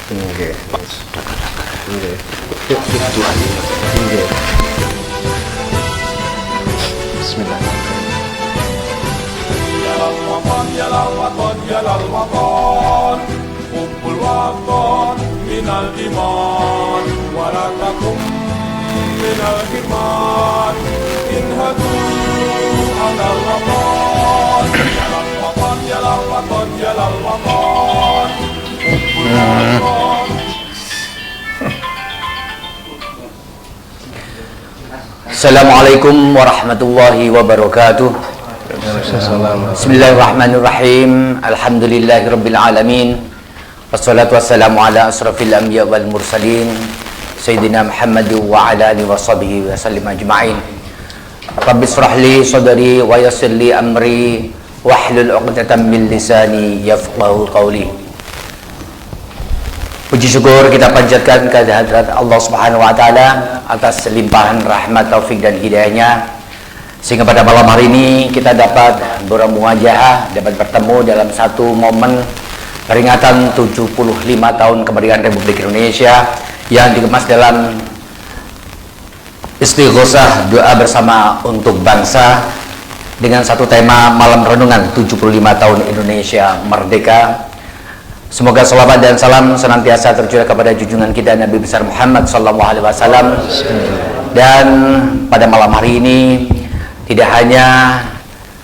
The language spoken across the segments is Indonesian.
Nggih. Nggih. Nggih. Bismillahirrahmanirrahim. يا للوطن يا للوطن حب الوطن من الإيمان ولا تكن من الإيمان انهدوا على الوطن يا للوطن يا للوطن يا للوطن حب الوطن. Assalamualaikum warahmatullahi wabarakatuh. Bismillahirrahmanirrahim. Alhamdulillahirabbil alamin. Wassalatu wassalamu ala asrafil anbiya wal mursalin sayyidina Muhammad wa ala alihi washabihi wasallim ajma'in. Rabbi shrah li sadri wa yassir li amri wahlul 'uqdatam min lisani yafqahu qawli. Puji syukur kita panjatkan kehadirat Allah Subhanahu wa taala atas limpahan rahmat, taufik dan hidayahnya, sehingga pada malam hari ini kita dapat bermuajahah, dapat bertemu dalam satu momen peringatan 75 tahun kemerdekaan Republik Indonesia yang dikemas dalam istighosah doa bersama untuk bangsa dengan satu tema malam renungan 75 tahun Indonesia Merdeka. Semoga salawat dan salam senantiasa tercurah kepada junjungan kita Nabi besar Muhammad SAW. Dan pada malam hari ini tidak hanya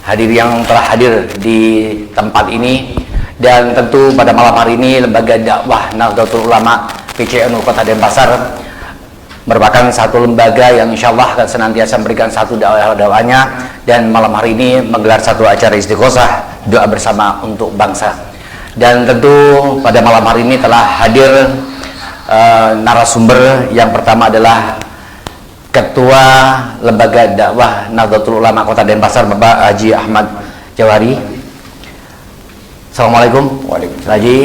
hadir yang telah hadir di tempat ini, dan tentu pada malam hari ini Lembaga Dakwah Nahdlatul Ulama PCNU Kota Denpasar merupakan satu lembaga yang insya Allah akan senantiasa memberikan satu dakwah-dakwahnya, dan malam hari ini menggelar satu acara istighosah doa bersama untuk bangsa. Dan tentu pada malam hari ini telah hadir narasumber yang pertama adalah Ketua Lembaga Dakwah Nahdlatul Ulama Kota Denpasar, Bapak Haji Ahmad Jawari. Assalamualaikum. Waalaikumsalam. Haji.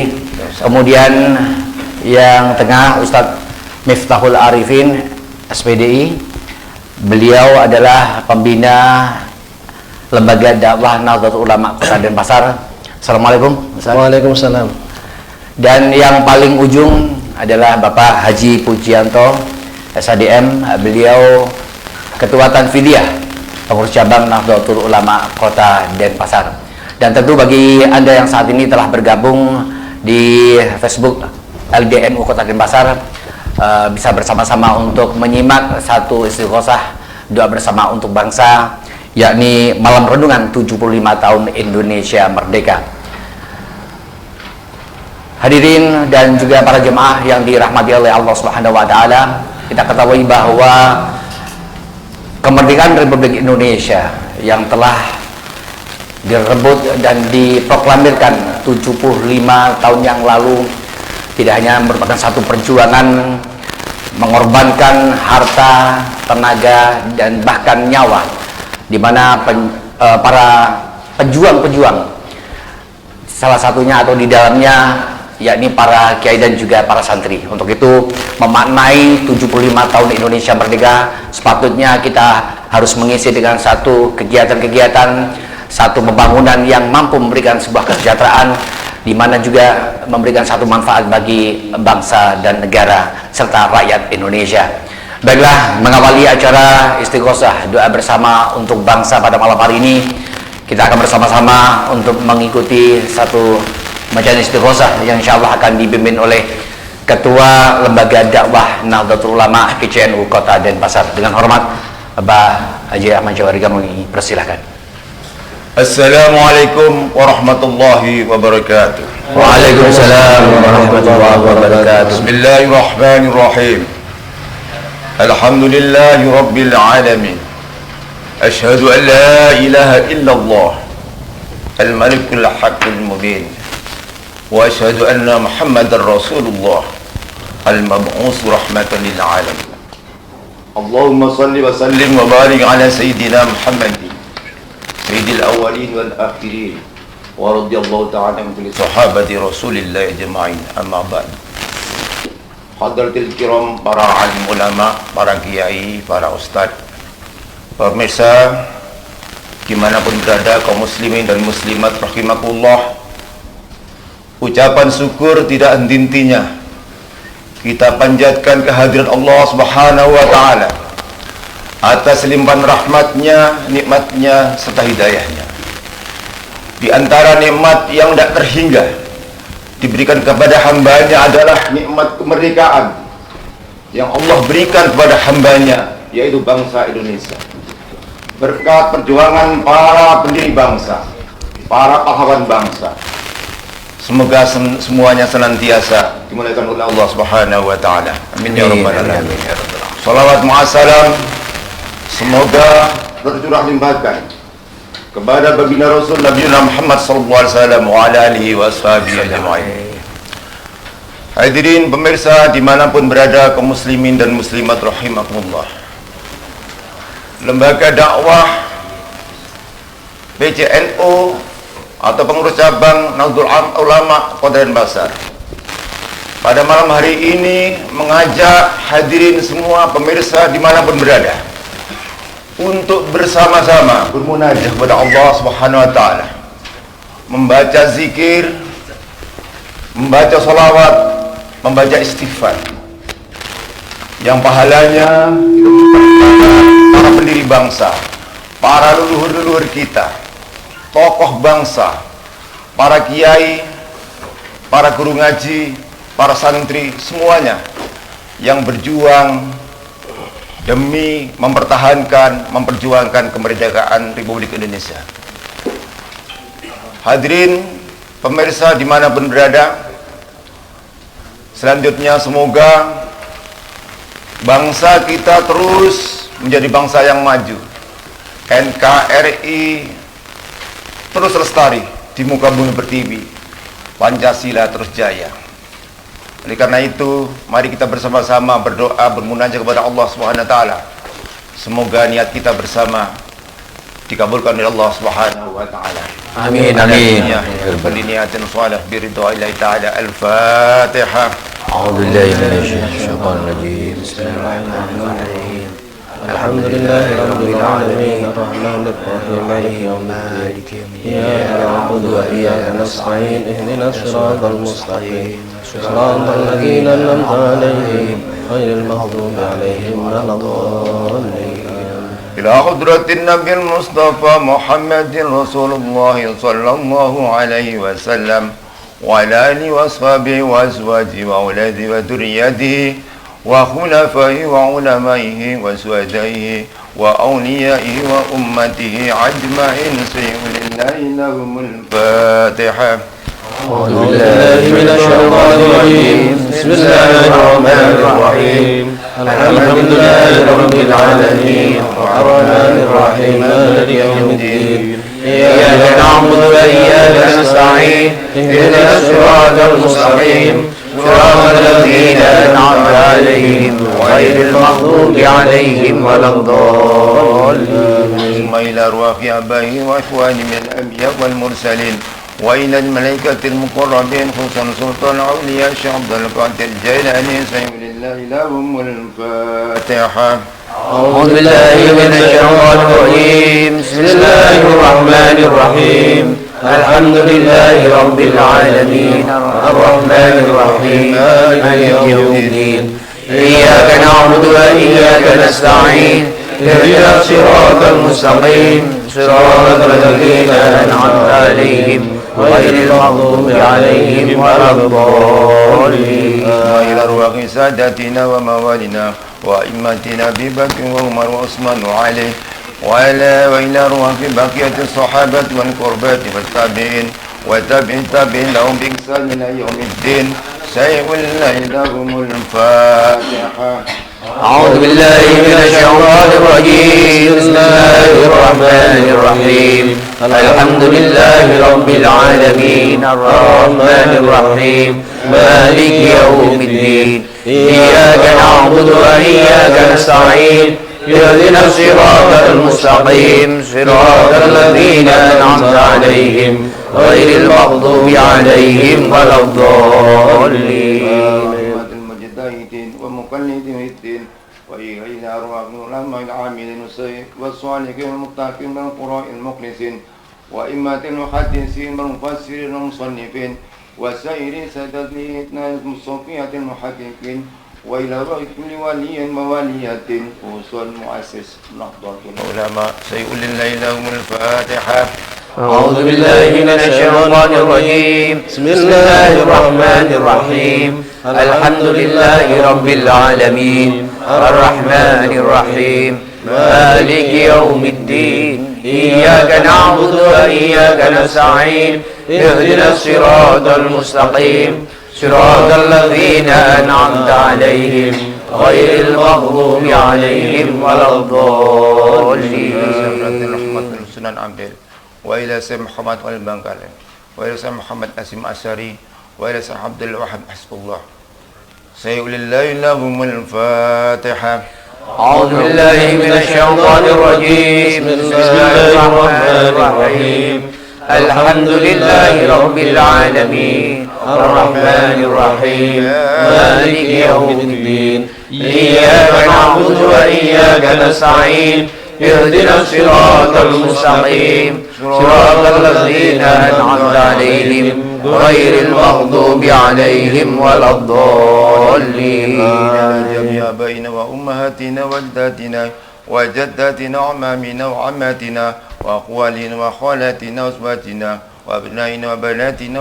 Kemudian yang tengah Ustadz Miftahul Arifin SPDI. Beliau adalah pembina Lembaga Dakwah Nahdlatul Ulama Kota Denpasar. Assalamualaikum. Waalaikumsalam. Dan yang paling ujung adalah Bapak Haji Pujianto SADM. Beliau Ketua Tanfidiyah Pengurus Cabang Nahdlatul Ulama Kota Denpasar. Dan tentu bagi Anda yang saat ini telah bergabung di Facebook LDNU Kota Denpasar, bisa bersama-sama untuk menyimak satu istighosah doa bersama untuk bangsa, yakni malam renungan 75 tahun Indonesia Merdeka. Hadirin dan juga para jemaah yang dirahmati oleh Allah Subhanahu wa taala, kita ketahui bahwa kemerdekaan Republik Indonesia yang telah direbut dan diproklamirkan 75 tahun yang lalu tidak hanya merupakan satu perjuangan mengorbankan harta, tenaga, dan bahkan nyawa, di mana para pejuang-pejuang, salah satunya atau di dalamnya yakni para kiai dan juga para santri. Untuk itu, memaknai 75 tahun Indonesia Merdeka, sepatutnya kita harus mengisi dengan satu kegiatan-kegiatan, satu pembangunan yang mampu memberikan sebuah kesejahteraan, di mana juga memberikan satu manfaat bagi bangsa dan negara serta rakyat Indonesia. Baiklah, mengawali acara istighosah doa bersama untuk bangsa pada malam hari ini, kita akan bersama-sama untuk mengikuti satu bacaan istighosah yang insya Allah akan dipimpin oleh Ketua Lembaga Dakwah Nahdlatul Ulama PCNU Kota Denpasar. Dengan hormat, Bapak Haji Ahmad Jawari, kami persilahkan. Assalamualaikum warahmatullahi wabarakatuh. Waalaikumsalam warahmatullahi wabarakatuh. Bismillahirrahmanirrahim. Alhamdulillahi rabbil alamin. Ashhadu an la ilaha illallah al-malikul haqqul mubin. Wa ashhadu anna Muhammadar Rasulullah al-mab'us rahmatan lil alamin. Allahumma salli wa sallim wa barik ala sayyidina Muhammadin sayyidil awwalin wal akhirin wa radiyallahu ta'ala an kulli sahabati Rasulillah ajma'in. Amma ba'd. Hadratil kiram, para alim ulama, para kiai, para ustaz, pemirsa dimanapun berada, kaum muslimin dan muslimat rahimakumullah, ucapan syukur tidak henti-hentinya kita panjatkan kehadiran Allah Subhanahu wa Ta'ala atas limpahan rahmatnya, nikmatnya, serta hidayahnya. Di antara nikmat yang tidak terhingga diberikan kepada hambanya adalah nikmat kemerdekaan yang Allah berikan kepada hambanya, yaitu bangsa Indonesia. Berkat perjuangan para pendiri bangsa, para pahlawan bangsa, semoga semuanya senantiasa dimuliakan oleh Allah Subhanahu wa Ta'ala. Amin ya rabbal alamin. Salawat mu'assalam semoga tercurah limpahkan kepada baginda Rasul Nabi Muhammad sallallahu alaihi wasallam wa ala alihi wa ashabihi ajma'in. Hadirin pemirsa dimanapun berada, kaum muslimin dan muslimat rahimakumullah. Lembaga dakwah PCNU atau pengurus cabang Nahdlatul Ulama Kota Denpasar pada malam hari ini mengajak hadirin semua pemirsa dimanapun berada untuk bersama-sama bermunajat kepada Allah Subhanahu wa Ta'ala, membaca zikir, membaca salawat, membaca istighfar, yang pahalanya para pendiri bangsa, para leluhur-leluhur kita, tokoh bangsa, para kiai, para guru ngaji, para santri, semuanya yang berjuang demi memperjuangkan kemerdekaan Republik Indonesia. Hadirin pemirsa dimanapun berada, selanjutnya semoga bangsa kita terus menjadi bangsa yang maju, NKRI terus lestari di muka bumi pertiwi, Pancasila terus jaya. Oleh karena itu, mari kita bersama-sama berdoa, bermunajat kepada Allah Subhanahu wa Ta'ala. Semoga niat kita bersama dikabulkan oleh Allah Subhanahu wa Ta'ala. Amin amin. Kulli niyatin shalah bi ridwa'illahi ta'ala. Al-Fatihah. A'udzu billahi minasyaitonir rajim. Bismillahirrahmanirrahim. Alhamdulillahi rabbil alamin arrahmanir rahim maliki yaumiddin iyyaka na'budu wa iyyaka nasta'in ihdinas siratal mustaqim siratal ladzina an'amta 'alaihim ghairil maghdubi 'alaihim waladdallin. Ila hadratin Nabil Mustafa Muhammadin Rasulullah sallallahu alaihi wasallam wa ala alihi wa ashabihi wa azwajihi wa auladihi wa dzurriyyatihi wa khulafaihi wa ulamaihi wa suhadaihi wa awliyaihi wa ummatihi ajma'in. Lillahi lahumul Fatihah. A'udzu billahi minasyaitonir rajim. Bismillahirrahmanirrahmanirrahim. Alhamdulillahi rabbil alamin arrahmanir rahim maliki yaumiddin iyyaka na'budu wa iyyaka nasta'in ihdinas siratal mustaqim siratal ladzina an'amta 'alaihim ghairil maghdubi 'alaihim waladdallin. Thumma ila arwahi abaihi wa ikhwani min al-anbiya wal mursalin wa ila al-malaikatil muqarrabin khususan sultan awliya Syekh Abdul Qadir Jailani sayyidillah lahumul Fatihah. A'udzu billahi minasyaitonir rajim. Bismillahir rahmanir rahim. Alhamdulillahi rabbil alamin arrahmanir rahim maliki yaumiddin iyyaka na'budu wa iyyaka nasta'in ihdinas siratal mustaqim siratal ladzina an'amta 'alaihim ghairil maghdubi 'alaihim waladdallin. Ila arwahi sadatina wa mawalina wa immatina Abi Bakr wa Umar wa Utsman wa Ali wa ila arwahi baqiyati sahabati wal qurbati wat tabi'in wa tabi'in lahum bi ihsan ila yaumiddin. Sayyidul lahumul Fatihah. أعوذ بالله من الشيطان الرجيم. بسم الله الرحمن الرحيم. الحمد لله رب العالمين الرحمن الرحيم مالك يوم الدين إياك نعبد وإياك نستعين اهدنا الصراط المستقيم صراط الذين أنعمت عليهم غير المغضوب عليهم ولا الضالين. ومقلدين الدين وإلى أرواح العلماء العاملين والصالحين المتقين والقراء المخلصين وإمة المحدثين والمفسرين والمصنفين وسائر سادتنا المصطفيات المحققين وإلى روح كل ولي وولية خصوصا مؤسس نهضة العلماء سيقول الليل لهم الفاتحة. أعوذ بالله من الشيطان الرجيم. بسم الله الرحمن الرحيم. الحمد لله رب العالمين الرحمن الرحيم مالك يوم الدين إياك نعبد وإياك نستعين اهدنا الصراط المستقيم صراط الذين أنعمت عليهم غير المغضوب عليهم ولا الضالين. وإلى سيد محمد والبنغالي وإلى سيد محمد أسيم أساري وإلى سيد عبد الوهاب حسب الله. سيقول الله لهم الفاتحة. أعوذ بالله من الشيطان الرجيم. بسم الله الرحمن الرحيم. الحمد لله رب العالمين الرحمن الرحيم مالك يوم الدين إياك نعبد وإياك نستعين اهدنا الصراط المستقيم صراط الذين أنعمت عليهم غير المغضوب عليهم ولا الضالين. جميع آبائنا وأمهاتنا وأجدادنا وجداتنا وعمامنا وعماتنا وأخوالنا وخالاتنا وأزواجنا وأبنائنا وبناتنا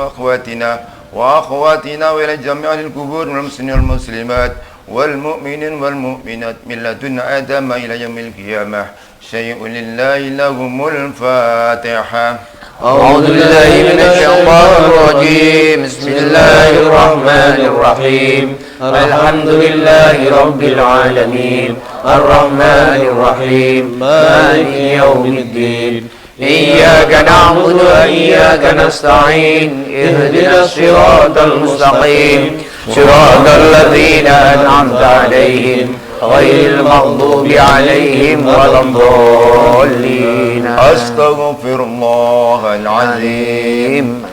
وأخواتنا وإلى جميع القبور والمسلمين والمسلمات والمؤمنين والمؤمنات من لدن آدم إلى يوم القيامة. شيء لله لهم الفاتحة. أعوذ بالله من الشيطان الرجيم. بسم الله الرحمن الرحيم. الحمد لله رب العالمين الرحمن الرحيم مالك يوم الدين إياك نعبد وإياك نستعين اهدنا الصراط المستقيم صراط الذين أنعمت عليهم غير المغضوب عليهم ولا الضالين. أستغفر الله العظيم.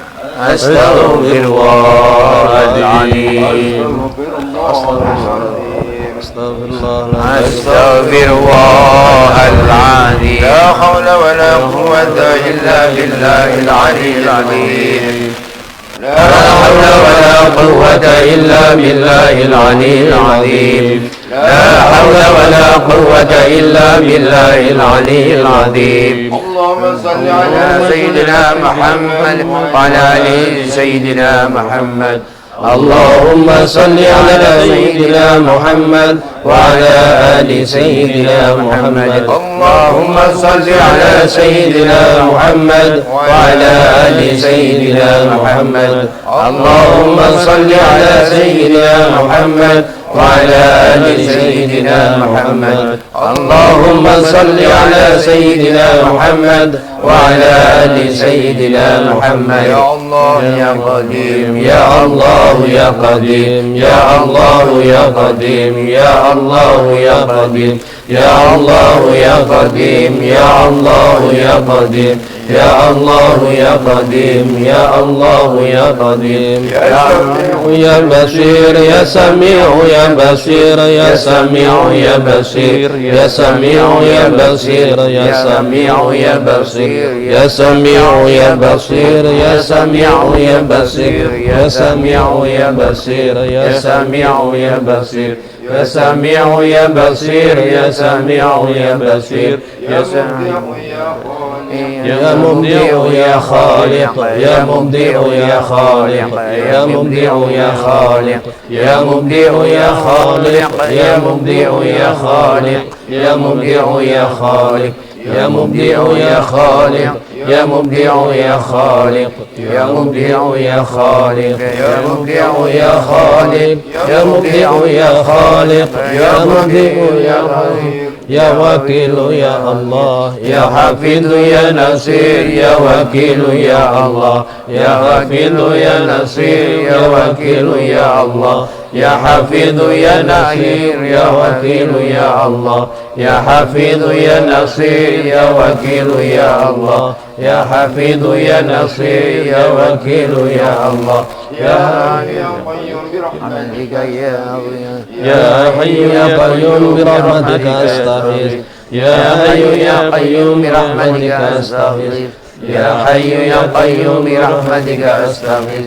أستغفر الله العظيم. أستغفر الله العظيم. لا حول ولا قوة إلا بالله العلي العظيم. لا حول ولا قوة إلا بالله العلي العظيم. لا حول ولا قوة إلا بالله العلي العظيم. اللهم صل على سيدنا محمد وعلى آل سيدنا محمد. اللهم صل على سيدنا محمد وعلى آل سيدنا محمد. اللهم صل على سيدنا محمد وعلى آل سيدنا محمد. اللهم صل على سيدنا محمد وعلى آل سيدنا محمد. اللهم صل على سيدنا محمد وعلى آل سيدنا محمد. يا الله يا قديم يا الله يا قديم يا الله يا قديم يا الله يا قديم يا الله يا قديم يا الله يا قديم يا الله يا قديم يا الله يا قديم يا بصير يا سميع يا بصير يا سميع يا بصير يا سميع يا بصير يا سميع يا بصير يا سميع يا بصير يا سميع يا بصير يا سميع يا بصير يا سميع يا بصير يا سميع يا بصير يا سميع يا بصير يا سميع يا مبدع يا خالق يا مبدع يا خالق يا مبدع يا خالق يا مبدع يا خالق يا مبدع يا خالق يا مبدع يا خالق يا مبدع يا خالق يا مبدع يا خالق يا مبدع يا خالق يا مبدع يا خالق يا مبدع يا خالق يا مبدع يا خالق يا وكيل يا الله يا حفيظ يا نصير يا وكيل يا الله يا وكيل يا نصير يا وكيل يا الله يا حفيظ يا نصير يا وكيل يا الله يا حفيظ يا نصير يا وكيل يا الله يا حفيظ يا نصير يا وكيل يا الله يا قيوم برحمتك يا حي يا قيوم برحمتك استغيث يا حي يا قيوم برحمتك استغيث يا حي يا قيوم برحمتك استغيث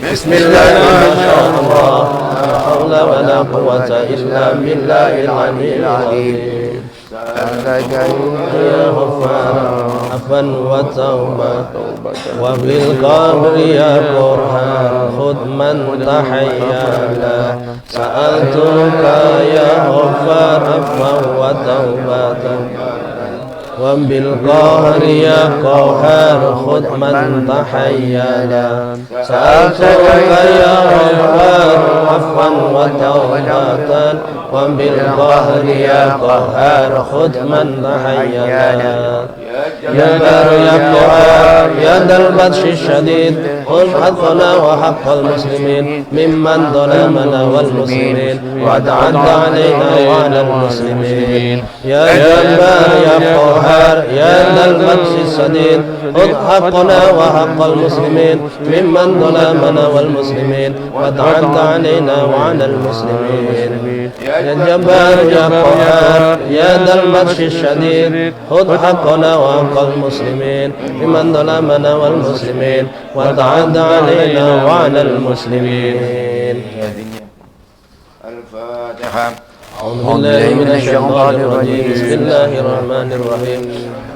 Bismillahirrahmanirrahim. La haula wa la quwwata illa billahil aliyyil azim. Ya Ghaffar, afwan wa taubat wa bil qabri ya Qur'an khudh man tahayyana sa'altuka ya Ghaffar afwan wa taubatan wa bil qahri ya Qahhar khudh man tahayyana sa'altuka ya Ghaffar afwan wa taubatan wa bil qahri ya Qahhar khudh man tahayyana ya Bar ya Qahhar ya dal batshi syadid khudh haqqana wa haqqal muslimin mimman zalamana wal muslimin wa ta'adda alaina wa 'alal muslimin ya Jabbar ya Qahhar ya dal batshi syadid khudh haqqana wa haqqal muslimin mimman zalamana wal muslimin wa ta'adda alaina wa 'alal muslimin ya Jabbar ya Qahhar ya dal batshi syadid khudh haqqana wa haqqal muslimin mimman zalamana wal muslimin wa ta'adda alaina wa 'alal muslimin. Al-Fatihah. A'udzu billahi minasy syaithanir rajim. Bismillahirrahmanirrahim.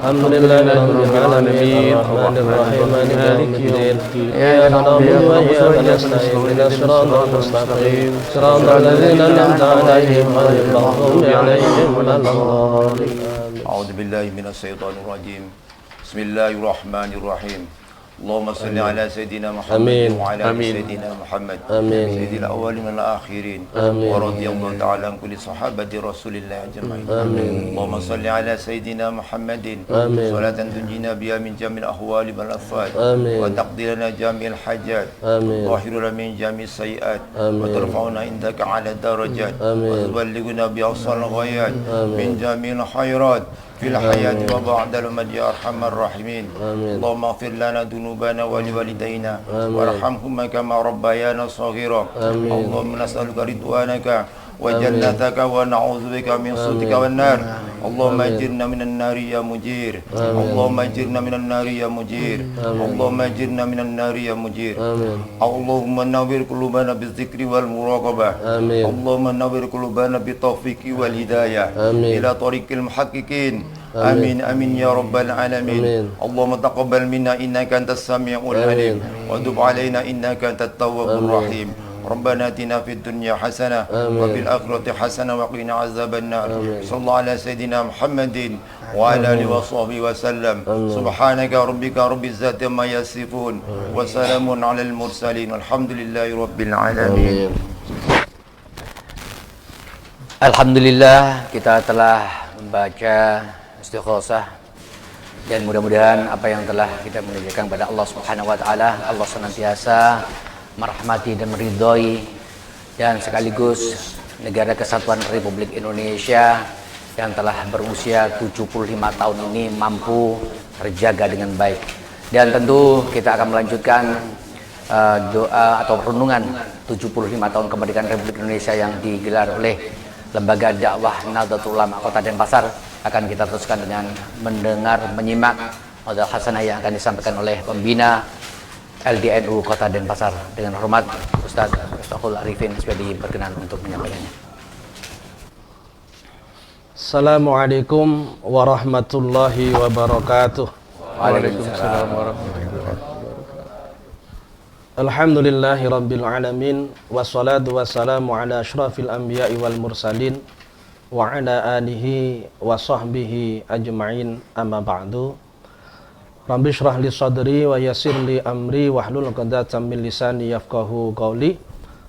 Alhamdulillahi rabbil alamin. Arrahmanir rahim. Maliki yaumiddin. Iyyaka na'budu wa iyyaka nasta'in. Ihdinas siratal mustaqim. Siratal ladzina an'amta 'alaihim ghairil maghdubi 'alaihim waladdallin. A'udzu billahi minasy syaithanir rajim. Bismillahirrahmanirrahim. Allahumma salli ala sayyidina Muhammad wa ala ali sayyidina Muhammad sayyidil awwalin wal akhirin wa radiyallahu ta'ala an kulli sahabati Rasulillah ajma'in. Allahumma salli ala sayyidina Muhammadin salatan tunjina biha min jamil ahwali wal afat wa taqdirana jamil hajat wa tahhiruna min jamil sayiat wa tarfa'una indaka ala darajat wa tuballighuna bi aqsal ghayat min jamil khairat fil hayati wa ba'dal mad ya arhamar rahimin. Allahumma ighfir lana dhunubana wa liwalidayna warhamhuma kama rabbayana shaghira. Allahumma nas'aluka ridwanaka wa jannataka wa na'udzubika min sukhtika wan nar. Allahumma ajirna minan nari ya mujir. Allahumma ajirna minan nari ya mujir. Allahumma ajirna minan nari ya mujir. Allahumma nawwir qulubana bidzikri wal muraqabah. Allahumma nawwir qulubana bitaufiqi wal hidayah ila tariqil muhaqqiqin. Amin amin ya rabbal alamin. Allahumma taqabbal minna innaka antas samiul alim wa tub alaina innaka antat tawwabur rahim. Rabbana atina fid dunya hasanah wa fil akhirati hasanah wa qina azabannar. Sallallahu ala sayyidina Muhammadin wa ala alihi wa sahbihi wa sallam. Subhanaka rabbika rabbil izzati amma yasifun wa salamun alal mursalin. Alhamdulillahi rabbil alamin. Alhamdulillah, kita telah membaca istighosah dan mudah-mudahan apa yang telah kita mengerjakan pada Allah Subhanahu wa taala, Allah senantiasa merahmati dan meridhoi, dan sekaligus negara kesatuan Republik Indonesia yang telah berusia 75 tahun ini mampu terjaga dengan baik. Dan tentu kita akan melanjutkan doa atau renungan 75 tahun kemerdekaan Republik Indonesia yang digelar oleh Lembaga Dakwah Nahdlatul Ulama Kota Denpasar. Akan kita teruskan dengan menyimak modal hasanah yang akan disampaikan oleh pembina LDNU Kota Denpasar. Dengan hormat Ustaz Miftahul Arifin supaya diperkenan untuk menyampaikannya. Assalamualaikum warahmatullahi wabarakatuh. Waalaikumsalam warahmatullahi wabarakatuh. Alhamdulillahi rabbil alamin wassalatu wassalamu ala asyrafil anbiya'i wal mursalin wa ala alihi wa sahbihi ajma'in, amma ba'du. Rabbi shrah li sadri wa yassir li amri wahlul 'uqdatam min lisani yafqahu qawli.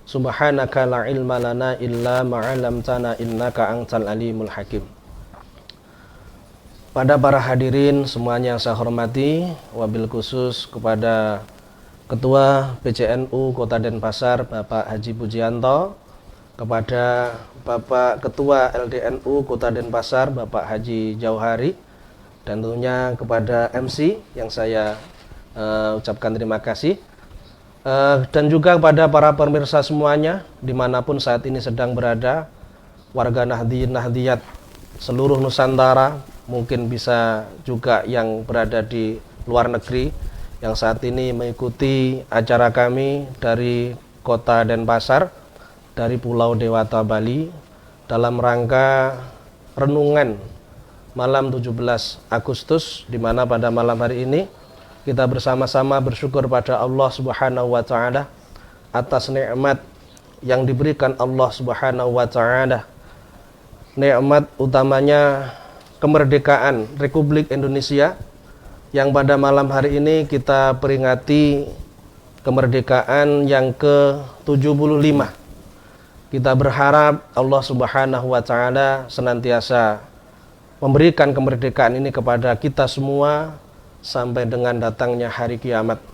Subhanaka la ilma lana illa ma 'allamtana innaka antal alimul hakim. Pada para hadirin semuanya yang saya hormati, wabil khusus kepada Ketua PCNU Kota Denpasar Bapak Haji Pujianto, kepada Bapak Ketua LDNU Kota Denpasar Bapak Haji Jauhari, dan tentunya kepada MC yang saya ucapkan terima kasih, dan juga kepada para pemirsa semuanya dimanapun saat ini sedang berada, warga Nahdiyat seluruh Nusantara, mungkin bisa juga yang berada di luar negeri, yang saat ini mengikuti acara kami dari Kota Denpasar, dari Pulau Dewata Bali, dalam rangka renungan malam 17 Agustus, di mana pada malam hari ini kita bersama-sama bersyukur pada Allah Subhanahu wa taala atas nikmat yang diberikan Allah Subhanahu wa taala. Nikmat utamanya kemerdekaan Republik Indonesia, yang pada malam hari ini kita peringati kemerdekaan yang ke-75. Kita berharap Allah Subhanahu wa taala senantiasa memberikan kemerdekaan ini kepada kita semua sampai dengan datangnya hari kiamat.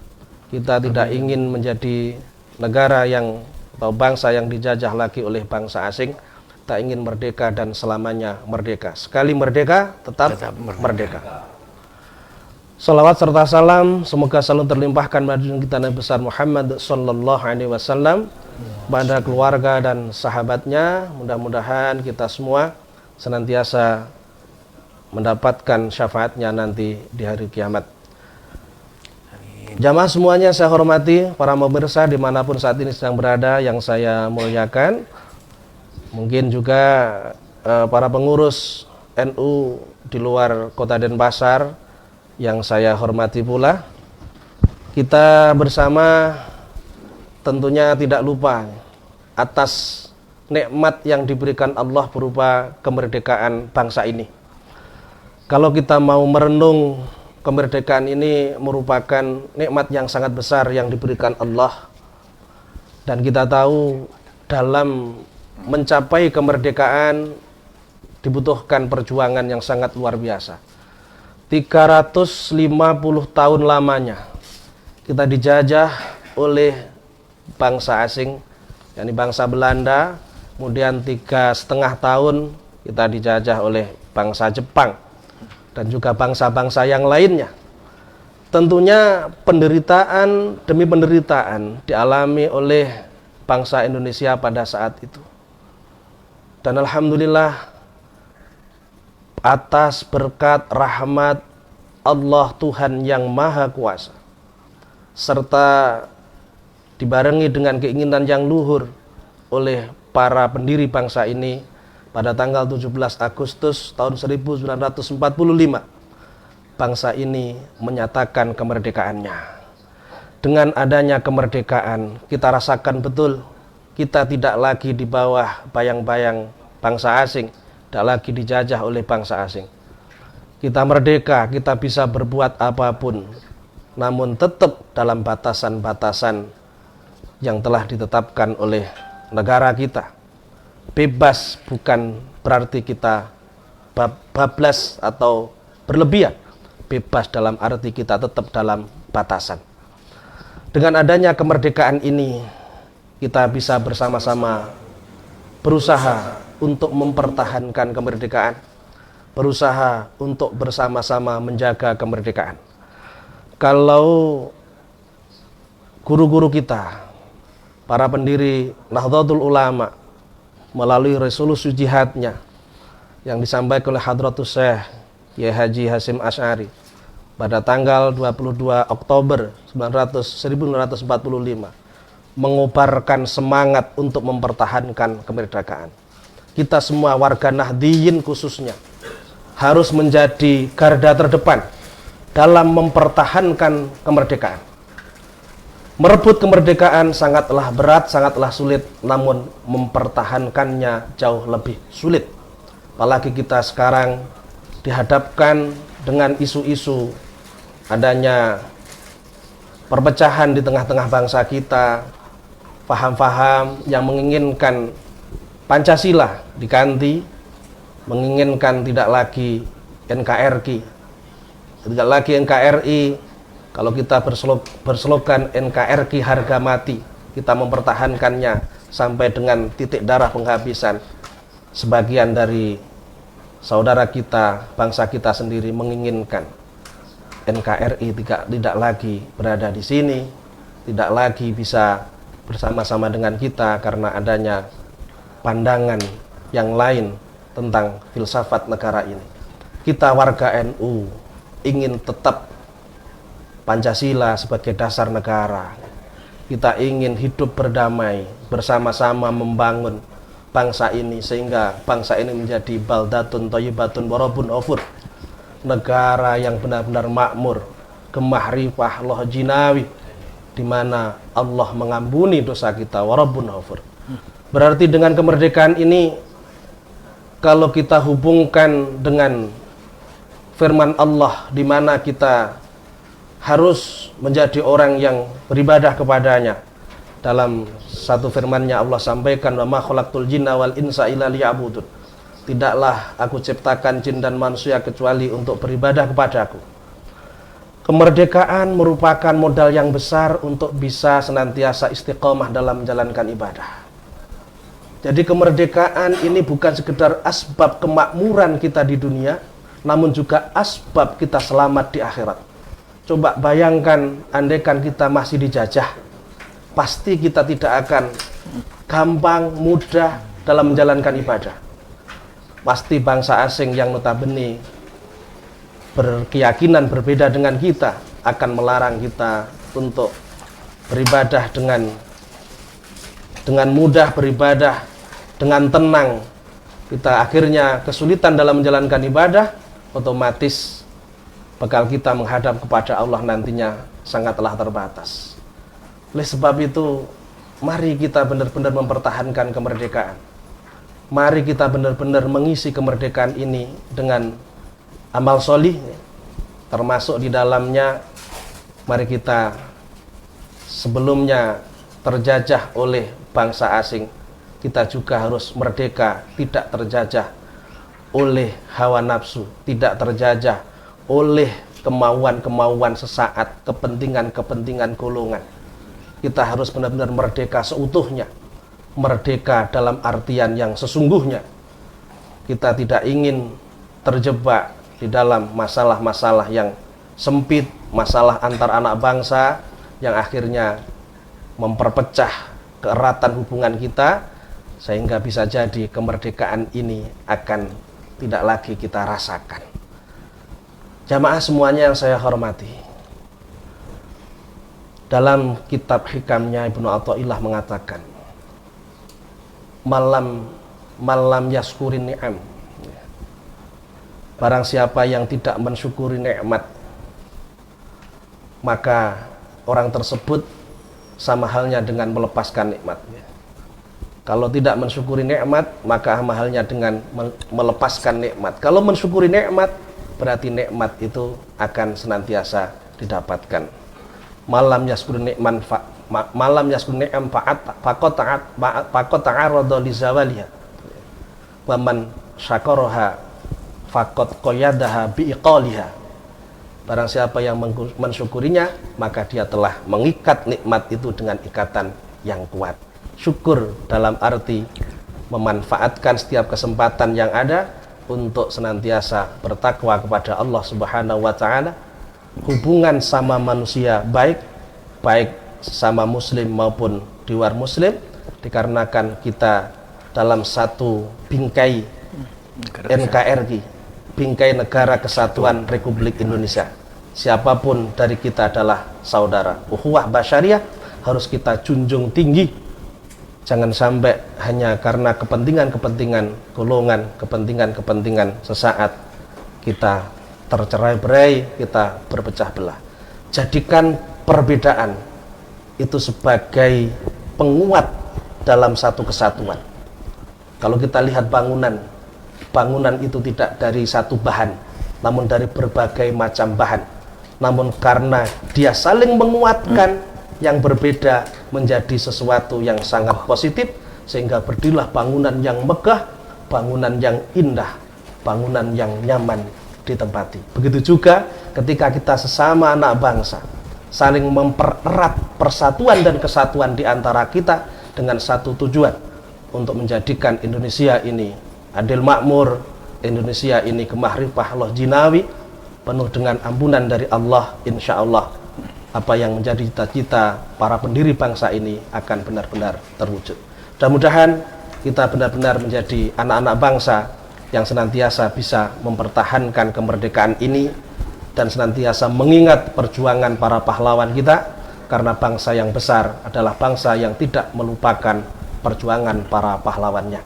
Kita tidak ingin menjadi negara yang atau bangsa yang dijajah lagi oleh bangsa asing. Tak ingin merdeka dan selamanya merdeka. Sekali merdeka, tetap merdeka. Salawat serta salam semoga selalu terlimpahkan pada kita Nabi besar Muhammad sallallahu alaihi wasallam, pada keluarga dan sahabatnya. Mudah-mudahan kita semua senantiasa mendapatkan syafaatnya nanti di hari kiamat. Jamaah semuanya saya hormati, para pemirsa dimanapun saat ini sedang berada yang saya muliakan. Mungkin juga para pengurus NU di luar Kota Denpasar yang saya hormati pula. Kita bersama tentunya tidak lupa atas nikmat yang diberikan Allah berupa kemerdekaan bangsa ini. Kalau kita mau merenung, kemerdekaan ini merupakan nikmat yang sangat besar yang diberikan Allah. Dan kita tahu dalam mencapai kemerdekaan dibutuhkan perjuangan yang sangat luar biasa. 350 tahun lamanya kita dijajah oleh bangsa asing, yakni bangsa Belanda. Kemudian 3,5 tahun kita dijajah oleh bangsa Jepang dan juga bangsa-bangsa yang lainnya. Tentunya penderitaan demi penderitaan dialami oleh bangsa Indonesia pada saat itu. Dan alhamdulillah, atas berkat rahmat Allah Tuhan yang Maha Kuasa, serta dibarengi dengan keinginan yang luhur oleh para pendiri bangsa ini, pada tanggal 17 Agustus tahun 1945, bangsa ini menyatakan kemerdekaannya. Dengan adanya kemerdekaan, kita rasakan betul kita tidak lagi di bawah bayang-bayang bangsa asing, tidak lagi dijajah oleh bangsa asing. Kita merdeka, kita bisa berbuat apapun, namun tetap dalam batasan-batasan yang telah ditetapkan oleh negara kita. Bebas bukan berarti kita bablas atau berlebihan. Bebas dalam arti kita tetap dalam batasan. Dengan adanya kemerdekaan ini, kita bisa bersama-sama berusaha untuk mempertahankan kemerdekaan, berusaha untuk bersama-sama menjaga kemerdekaan. Kalau guru-guru kita, para pendiri Nahdlatul Ulama, melalui resolusi jihadnya yang disampaikan oleh Hadratus Syekh Kiai Haji Hasyim Asy'ari pada tanggal 22 Oktober 1945, mengobarkan semangat untuk mempertahankan kemerdekaan. Kita semua warga Nahdliyin khususnya harus menjadi garda terdepan dalam mempertahankan kemerdekaan. Merebut kemerdekaan sangatlah berat, sangatlah sulit, namun mempertahankannya jauh lebih sulit. Apalagi kita sekarang dihadapkan dengan isu-isu adanya perpecahan di tengah-tengah bangsa kita, paham-paham yang menginginkan Pancasila diganti, menginginkan tidak lagi NKRI, tidak lagi NKRI. Kalau kita berslogan NKRI harga mati, kita mempertahankannya sampai dengan titik darah penghabisan. Sebagian dari saudara kita, bangsa kita sendiri menginginkan NKRI tidak lagi berada di sini, tidak lagi bisa bersama-sama dengan kita karena adanya pandangan yang lain tentang filsafat negara ini. Kita warga NU ingin tetap Pancasila sebagai dasar negara. Kita ingin hidup berdamai, bersama-sama membangun bangsa ini sehingga bangsa ini menjadi baldatun thayyibatun wa rabbun ghafur. Negara yang benar-benar makmur, gemah rifah loh jinawi, di mana Allah mengampuni dosa kita, wa rabbun ghafur. Berarti dengan kemerdekaan ini, kalau kita hubungkan dengan firman Allah di mana kita harus menjadi orang yang beribadah kepadanya. Dalam satu firman-Nya Allah sampaikan, wa ma khalaqtul jinna wal insa illa liya'budun. Tidaklah aku ciptakan jin dan manusia kecuali untuk beribadah kepadaku. Kemerdekaan merupakan modal yang besar untuk bisa senantiasa istiqomah dalam menjalankan ibadah. Jadi kemerdekaan ini bukan sekedar asbab kemakmuran kita di dunia, namun juga asbab kita selamat di akhirat. Coba bayangkan, andaikan kita masih dijajah, pasti kita tidak akan gampang, mudah dalam menjalankan ibadah. Pasti bangsa asing yang notabene berkeyakinan berbeda dengan kita akan melarang kita untuk beribadah dengan mudah, beribadah dengan tenang. Kita akhirnya kesulitan dalam menjalankan ibadah, otomatis bekal kita menghadap kepada Allah nantinya sangatlah terbatas. Oleh sebab itu, mari kita benar-benar mempertahankan kemerdekaan. Mari kita benar-benar mengisi kemerdekaan ini dengan amal solih, termasuk di dalamnya mari kita sebelumnya terjajah oleh bangsa asing, kita juga harus merdeka, tidak terjajah oleh hawa nafsu, tidak terjajah oleh kemauan-kemauan sesaat, kepentingan-kepentingan golongan. Kita harus benar-benar merdeka seutuhnya, merdeka dalam artian yang sesungguhnya. Kita tidak ingin terjebak di dalam masalah-masalah yang sempit, masalah antar anak bangsa yang akhirnya memperpecah keeratan hubungan kita, sehingga bisa jadi kemerdekaan ini akan tidak lagi kita rasakan. Jamaah semuanya yang saya hormati, dalam kitab hikamnya Ibnu Athaillah mengatakan, malam yaskurin ni'am, barang siapa yang tidak mensyukuri nikmat, maka orang tersebut sama halnya dengan melepaskan nikmat. Kalau tidak mensyukuri nikmat, maka sama halnya dengan melepaskan nikmat. Kalau mensyukuri nikmat, berarti nikmat itu akan senantiasa didapatkan. Malam yaskuru ni'man faqad ta'arrada li zawaliha wa man syakaraha faqad qayadaha bi iqaliha. Barang siapa yang mensyukurinya, maka dia telah mengikat nikmat itu dengan ikatan yang kuat. Syukur dalam arti memanfaatkan setiap kesempatan yang ada untuk senantiasa bertakwa kepada Allah Subhanahu wa taala. Hubungan sama manusia baik sama muslim maupun di luar muslim, dikarenakan kita dalam satu bingkai NKRI, bingkai Negara Kesatuan Republik Indonesia. Siapapun dari kita adalah saudara. Ukhuwah basyariah harus kita junjung tinggi. Jangan sampai hanya karena kepentingan-kepentingan golongan, kepentingan-kepentingan sesaat kita tercerai-berai, kita berpecah belah. Jadikan perbedaan itu sebagai penguat dalam satu kesatuan. Kalau kita lihat bangunan itu tidak dari satu bahan, namun dari berbagai macam bahan. Namun karena dia saling menguatkan, yang berbeda menjadi sesuatu yang sangat positif, sehingga berdirilah bangunan yang megah, bangunan yang indah, bangunan yang nyaman ditempati. Begitu juga ketika kita sesama anak bangsa saling mempererat persatuan dan kesatuan di antara kita dengan satu tujuan, untuk menjadikan Indonesia ini adil makmur, Indonesia ini gemah rifah loh jinawi, penuh dengan ampunan dari Allah. Insya Allah apa yang menjadi cita-cita para pendiri bangsa ini akan benar-benar terwujud. Mudah-mudahan kita benar-benar menjadi anak-anak bangsa yang senantiasa bisa mempertahankan kemerdekaan ini dan senantiasa mengingat perjuangan para pahlawan kita, karena bangsa yang besar adalah bangsa yang tidak melupakan perjuangan para pahlawannya.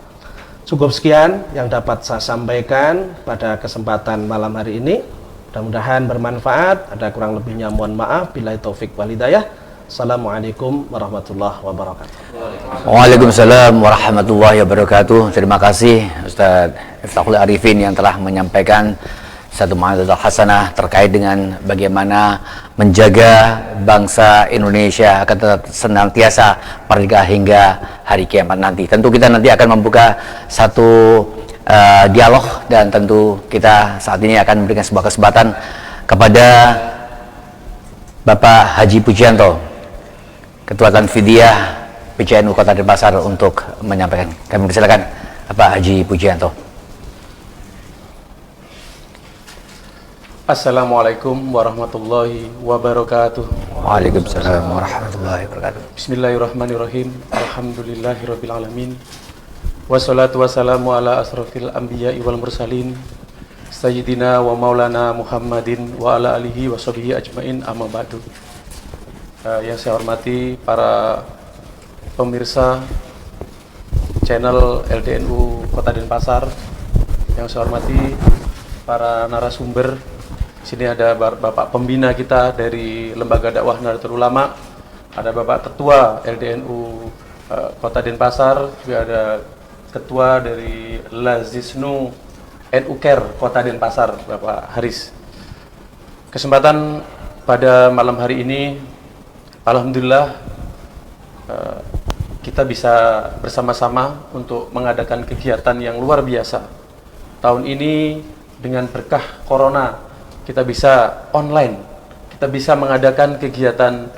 Cukup sekian yang dapat saya sampaikan pada kesempatan malam hari ini. Mudah-mudahan bermanfaat. Ada kurang lebihnya mohon maaf. Billahi taufik wal hidayah. Assalamualaikum warahmatullahi wabarakatuh. Waalaikumsalam warahmatullahi wabarakatuh. Terima kasih Ustaz Miftahul Arifin yang telah menyampaikan satu mau'izah hasanah terkait dengan bagaimana menjaga bangsa Indonesia akan tetap senantiasa merdeka hingga hari kiamat nanti. Tentu kita nanti akan membuka satu dialog, dan tentu kita saat ini akan memberikan sebuah kesempatan kepada Bapak Haji Pujianto, Ketua Tanfidiyah PCNU Kota Denpasar, untuk menyampaikan. Kami persilakan Bapak Haji Pujianto. Assalamualaikum warahmatullahi wabarakatuh. Waalaikumsalam warahmatullahi wabarakatuh. Bismillahirrahmanirrahim. Alhamdulillahirabbil alamin. Wassalatu wassalamu ala asrofil anbiya'i wal mursalin sayyidina wa maulana Muhammadin wa ala alihi wa sahbihi ajmain, amma ba'du. Yang saya hormati para pemirsa channel LDNU Kota Denpasar, yang saya hormati para narasumber. Sini ada Bapak pembina kita dari Lembaga Dakwah Nahdlatul Ulama, ada Bapak Ketua LDNU Kota Denpasar, juga ada Ketua dari Lazisnu NU Care Kota Denpasar, Bapak Haris. Kesempatan pada malam hari ini, alhamdulillah kita bisa bersama-sama untuk mengadakan kegiatan yang luar biasa. Tahun ini dengan berkah corona, kita bisa online, kita bisa mengadakan kegiatan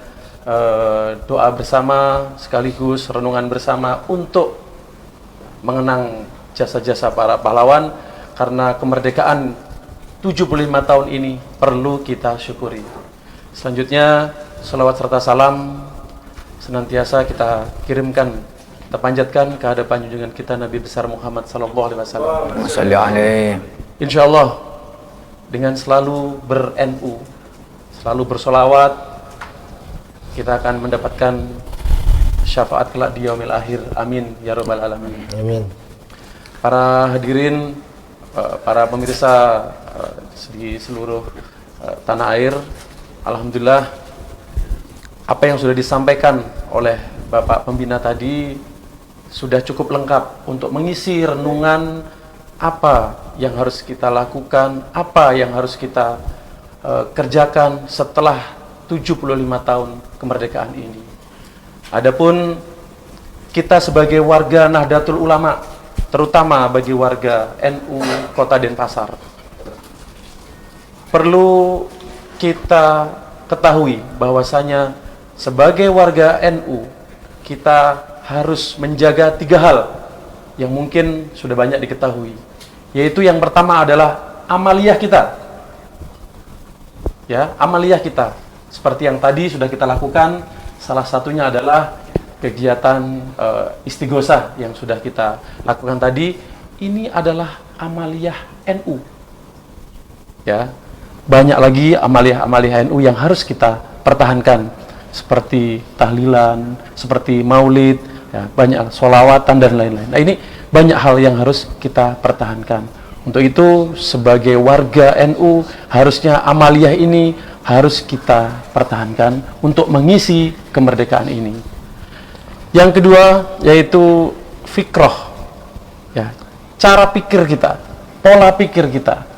doa bersama sekaligus renungan bersama untuk mengenang jasa-jasa para pahlawan, karena kemerdekaan 75 tahun ini perlu kita syukuri. Selanjutnya, salawat serta salam senantiasa kita kirimkan, kita panjatkan ke hadapan junjungan kita Nabi besar Muhammad sallallahu alaihi wasallam. Insyaallah dengan selalu ber-NU, selalu bersolawat, kita akan mendapatkan syafaat kelak di yaumil akhir. Amin ya rabbal alamin. Amin. Para hadirin, para pemirsa di seluruh tanah air, alhamdulillah apa yang sudah disampaikan oleh Bapak Pembina tadi sudah cukup lengkap untuk mengisi renungan apa yang harus kita lakukan, apa yang harus kita kerjakan setelah 75 tahun kemerdekaan ini. Adapun kita sebagai warga Nahdlatul Ulama, terutama bagi warga NU Kota Denpasar, perlu kita ketahui bahwasanya sebagai warga NU kita harus menjaga 3 hal yang mungkin sudah banyak diketahui, yaitu yang pertama adalah amaliyah kita. Ya, amaliyah kita. Seperti yang tadi sudah kita lakukan, salah satunya adalah kegiatan istighosah yang sudah kita lakukan tadi. Ini adalah amaliyah NU. Ya, banyak lagi amaliyah-amaliyah NU yang harus kita pertahankan, seperti tahlilan, seperti maulid, ya, banyak sholawatan dan lain-lain. Nah, ini banyak hal yang harus kita pertahankan. Untuk itu, sebagai warga NU, harusnya amaliyah ini harus kita pertahankan untuk mengisi kemerdekaan ini. Yang kedua, yaitu fikroh, ya, cara pikir kita, pola pikir kita,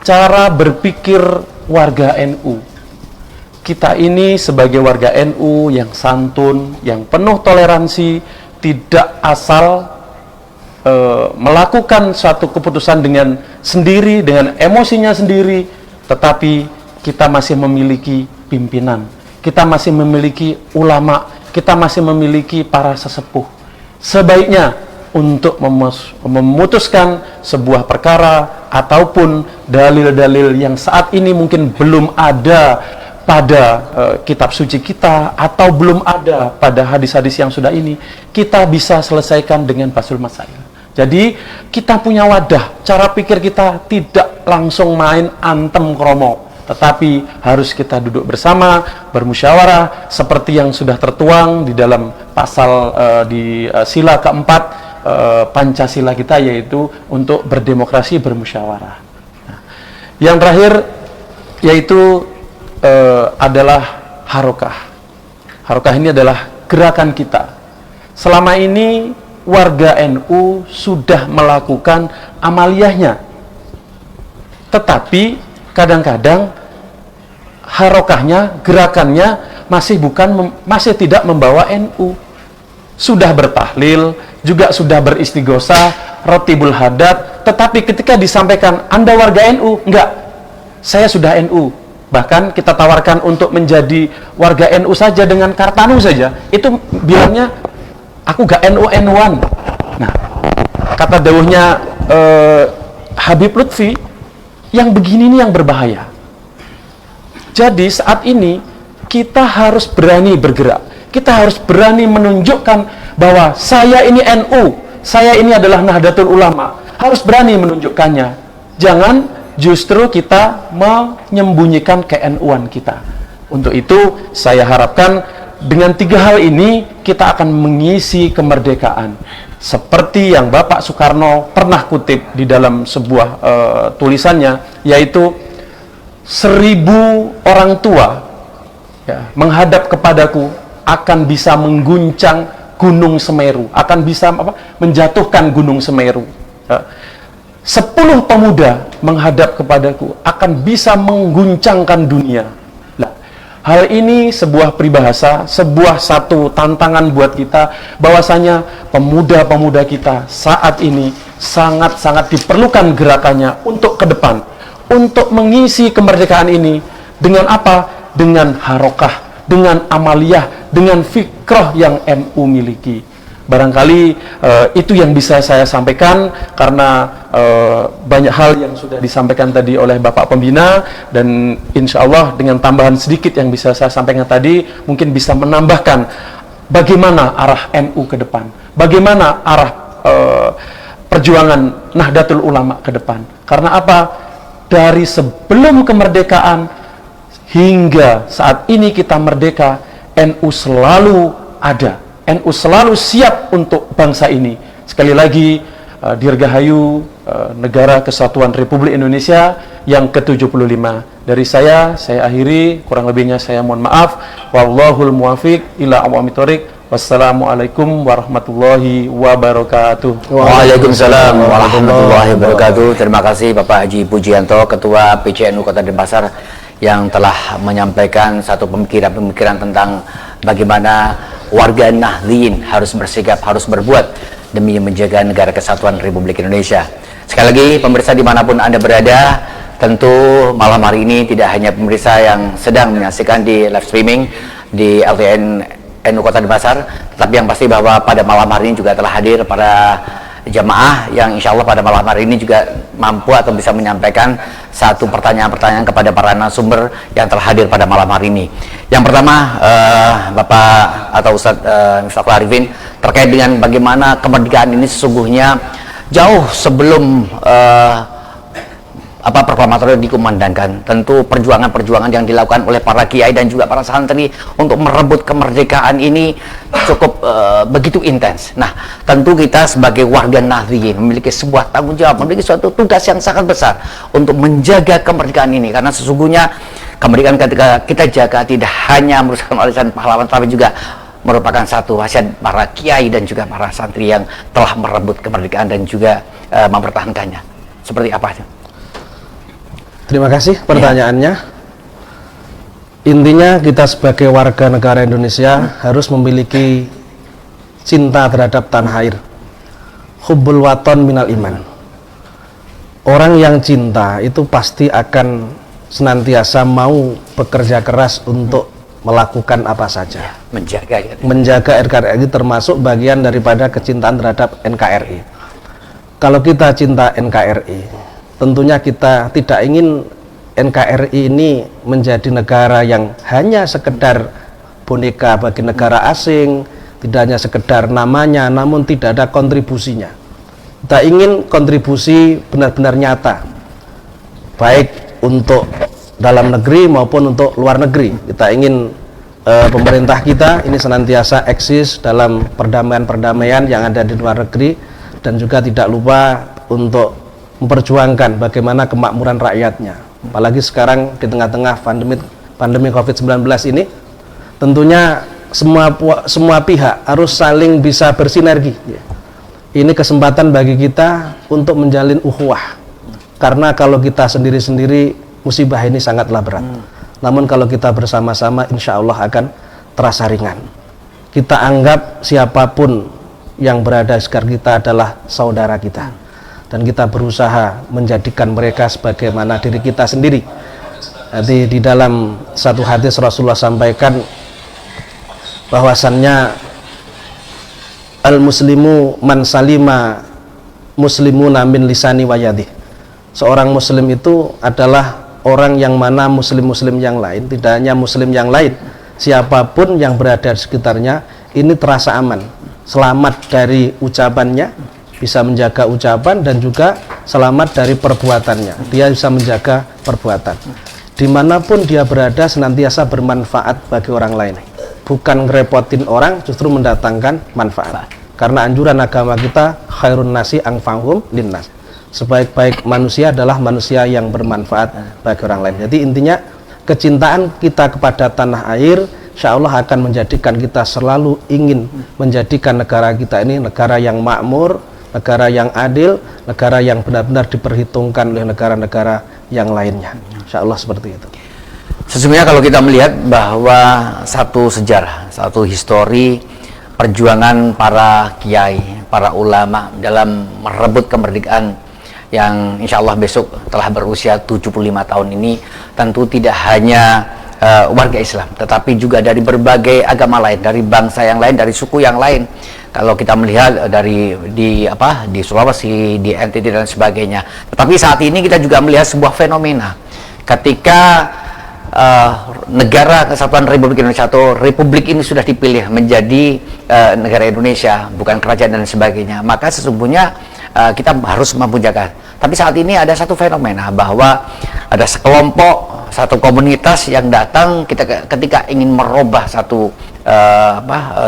cara berpikir warga NU. Kita ini sebagai warga NU yang santun, yang penuh toleransi, tidak asal melakukan suatu keputusan dengan sendiri, dengan emosinya sendiri, tetapi kita masih memiliki pimpinan, kita masih memiliki ulama, kita masih memiliki para sesepuh. Sebaiknya untuk memutuskan sebuah perkara ataupun dalil-dalil yang saat ini mungkin belum ada pada kitab suci kita atau belum ada pada hadis-hadis yang sudah ini, kita bisa selesaikan dengan basul masail, Jadi kita punya wadah, cara pikir kita tidak langsung main antem kromo, tetapi harus kita duduk bersama, bermusyawarah seperti yang sudah tertuang di dalam pasal di sila keempat Pancasila kita, yaitu untuk berdemokrasi bermusyawarah. Nah, yang terakhir yaitu adalah harokah. Harokah ini adalah gerakan kita. Selama ini warga NU sudah melakukan amaliyahnya, tetapi kadang-kadang harokahnya, gerakannya masih tidak membawa NU. Sudah bertahlil, juga sudah beristighosah, rotibul hadat, tetapi ketika disampaikan Anda warga NU, enggak, saya sudah NU. Bahkan kita tawarkan untuk menjadi warga NU saja dengan kartanu saja, itu bilangnya aku gak NU-NU-an. Nah, kata dawuhnya Habib Lutfi, yang begini ini yang berbahaya. Jadi saat ini kita harus berani bergerak. Kita harus berani menunjukkan bahwa saya ini NU, saya ini adalah Nahdlatul Ulama. Harus berani menunjukkannya. Jangan justru kita menyembunyikan ke-NU-an kita. Untuk itu saya harapkan dengan 3 hal ini kita akan mengisi kemerdekaan seperti yang Bapak Soekarno pernah kutip di dalam sebuah tulisannya, yaitu 1000 orang tua ya, menghadap kepadaku akan bisa mengguncang Gunung Semeru, akan bisa menjatuhkan Gunung Semeru. 10 pemuda menghadap kepadaku akan bisa mengguncangkan dunia. Hal ini sebuah peribahasa, sebuah satu tantangan buat kita, bahwasanya pemuda-pemuda kita saat ini sangat-sangat diperlukan gerakannya untuk ke depan, untuk mengisi kemerdekaan ini. Dengan apa? Dengan harokah, dengan amaliyah, dengan fikrah yang NU miliki. Barangkali itu yang bisa saya sampaikan, karena banyak hal yang sudah disampaikan tadi oleh Bapak Pembina, dan insya Allah dengan tambahan sedikit yang bisa saya sampaikan tadi mungkin bisa menambahkan bagaimana arah NU ke depan, bagaimana arah perjuangan Nahdlatul Ulama ke depan. Karena apa? Dari sebelum kemerdekaan hingga saat ini kita merdeka, NU selalu ada, NU selalu siap untuk bangsa ini. Sekali lagi, Dirgahayu Negara Kesatuan Republik Indonesia yang ke-75. Dari saya akhiri, kurang lebihnya saya mohon maaf. Wallahul muwafiq ila aqwamit thoriq. Wassalamualaikum warahmatullahi wabarakatuh. Waalaikumsalam warahmatullahi wabarakatuh. Terima kasih Bapak Haji Pujianto, Ketua PCNU Kota Denpasar, yang telah menyampaikan satu pemikiran-pemikiran tentang bagaimana warga Nahdliyin harus bersikap, harus berbuat demi menjaga negara kesatuan Republik Indonesia. Sekali lagi, pemirsa dimanapun Anda berada, tentu malam hari ini tidak hanya pemirsa yang sedang menyaksikan di live streaming di LTN NU Kota Denpasar, tetapi yang pasti bahwa pada malam hari ini juga telah hadir para jamaah yang insya Allah pada malam hari ini juga mampu atau bisa menyampaikan satu pertanyaan-pertanyaan kepada para narasumber yang telah hadir pada malam hari ini. Yang pertama, Bapak atau Ustadz Miftahul Arifin, terkait dengan bagaimana kemerdekaan ini sesungguhnya jauh sebelum proklamator dikumandangkan. Tentu perjuangan-perjuangan yang dilakukan oleh para kiai dan juga para santri untuk merebut kemerdekaan ini cukup begitu intens. Nah, tentu kita sebagai warga Nahdliyin memiliki sebuah tanggung jawab, memiliki suatu tugas yang sangat besar untuk menjaga kemerdekaan ini, karena sesungguhnya kemerdekaan ketika kita jaga tidak hanya merupakan warisan pahlawan, tapi juga merupakan satu wasiat para kiai dan juga para santri yang telah merebut kemerdekaan dan juga mempertahankannya. Seperti apa? Terima kasih pertanyaannya. Intinya kita sebagai warga negara Indonesia harus memiliki cinta terhadap tanah air. Hubbul waton minal iman. Orang yang cinta itu pasti akan senantiasa mau bekerja keras untuk melakukan apa saja. Menjaga NKRI termasuk bagian daripada kecintaan terhadap NKRI. Kalau kita cinta NKRI, tentunya kita tidak ingin NKRI ini menjadi negara yang hanya sekedar boneka bagi negara asing, tidak hanya sekedar namanya, namun tidak ada kontribusinya. Kita ingin kontribusi benar-benar nyata, baik untuk dalam negeri maupun untuk luar negeri. Kita ingin pemerintah kita ini senantiasa eksis dalam perdamaian-perdamaian yang ada di luar negeri, dan juga tidak lupa untuk memperjuangkan bagaimana kemakmuran rakyatnya. Apalagi sekarang di tengah-tengah pandemi COVID-19 ini, tentunya semua pihak harus saling bisa bersinergi. Ini kesempatan bagi kita untuk menjalin ukhuwah. Karena kalau kita sendiri-sendiri, musibah ini sangatlah berat. Namun kalau kita bersama-sama, insya Allah akan terasa ringan. Kita anggap siapapun yang berada di sekitar kita adalah saudara kita. Dan kita berusaha menjadikan mereka sebagaimana diri kita sendiri. Jadi di dalam satu hadis Rasulullah sampaikan bahwasannya al-muslimu man salima muslimuna min lisani wa yadih. Seorang muslim itu adalah orang yang mana muslim-muslim yang lain, tidak hanya muslim yang lain, siapapun yang berada di sekitarnya ini terasa aman, selamat dari ucapannya, bisa menjaga ucapan, dan juga selamat dari perbuatannya. Dia bisa menjaga perbuatan. Dimanapun dia berada senantiasa bermanfaat bagi orang lain, bukan ngerepotin orang, justru mendatangkan manfaat. Karena anjuran agama kita, khairun nasi anfa'uhum linnas, sebaik-baik manusia adalah manusia yang bermanfaat bagi orang lain. Jadi intinya kecintaan kita kepada tanah air insya Allah akan menjadikan kita selalu ingin menjadikan negara kita ini negara yang makmur, negara yang adil, negara yang benar-benar diperhitungkan oleh negara-negara yang lainnya. Insya Allah seperti itu. Sesungguhnya kalau kita melihat bahwa satu sejarah, satu histori perjuangan para kiai, para ulama dalam merebut kemerdekaan yang insya Allah besok telah berusia 75 tahun ini, tentu tidak hanya warga Islam, tetapi juga dari berbagai agama lain, dari bangsa yang lain, dari suku yang lain. Kalau kita melihat di Sulawesi, di NTT dan sebagainya. Tetapi saat ini kita juga melihat sebuah fenomena ketika negara Kesatuan Republik Indonesia atau Republik ini sudah dipilih menjadi negara Indonesia, bukan kerajaan dan sebagainya, maka sesungguhnya kita harus mampu jaga. Tapi saat ini ada satu fenomena bahwa ada sekelompok, satu komunitas yang datang ketika ingin merubah satu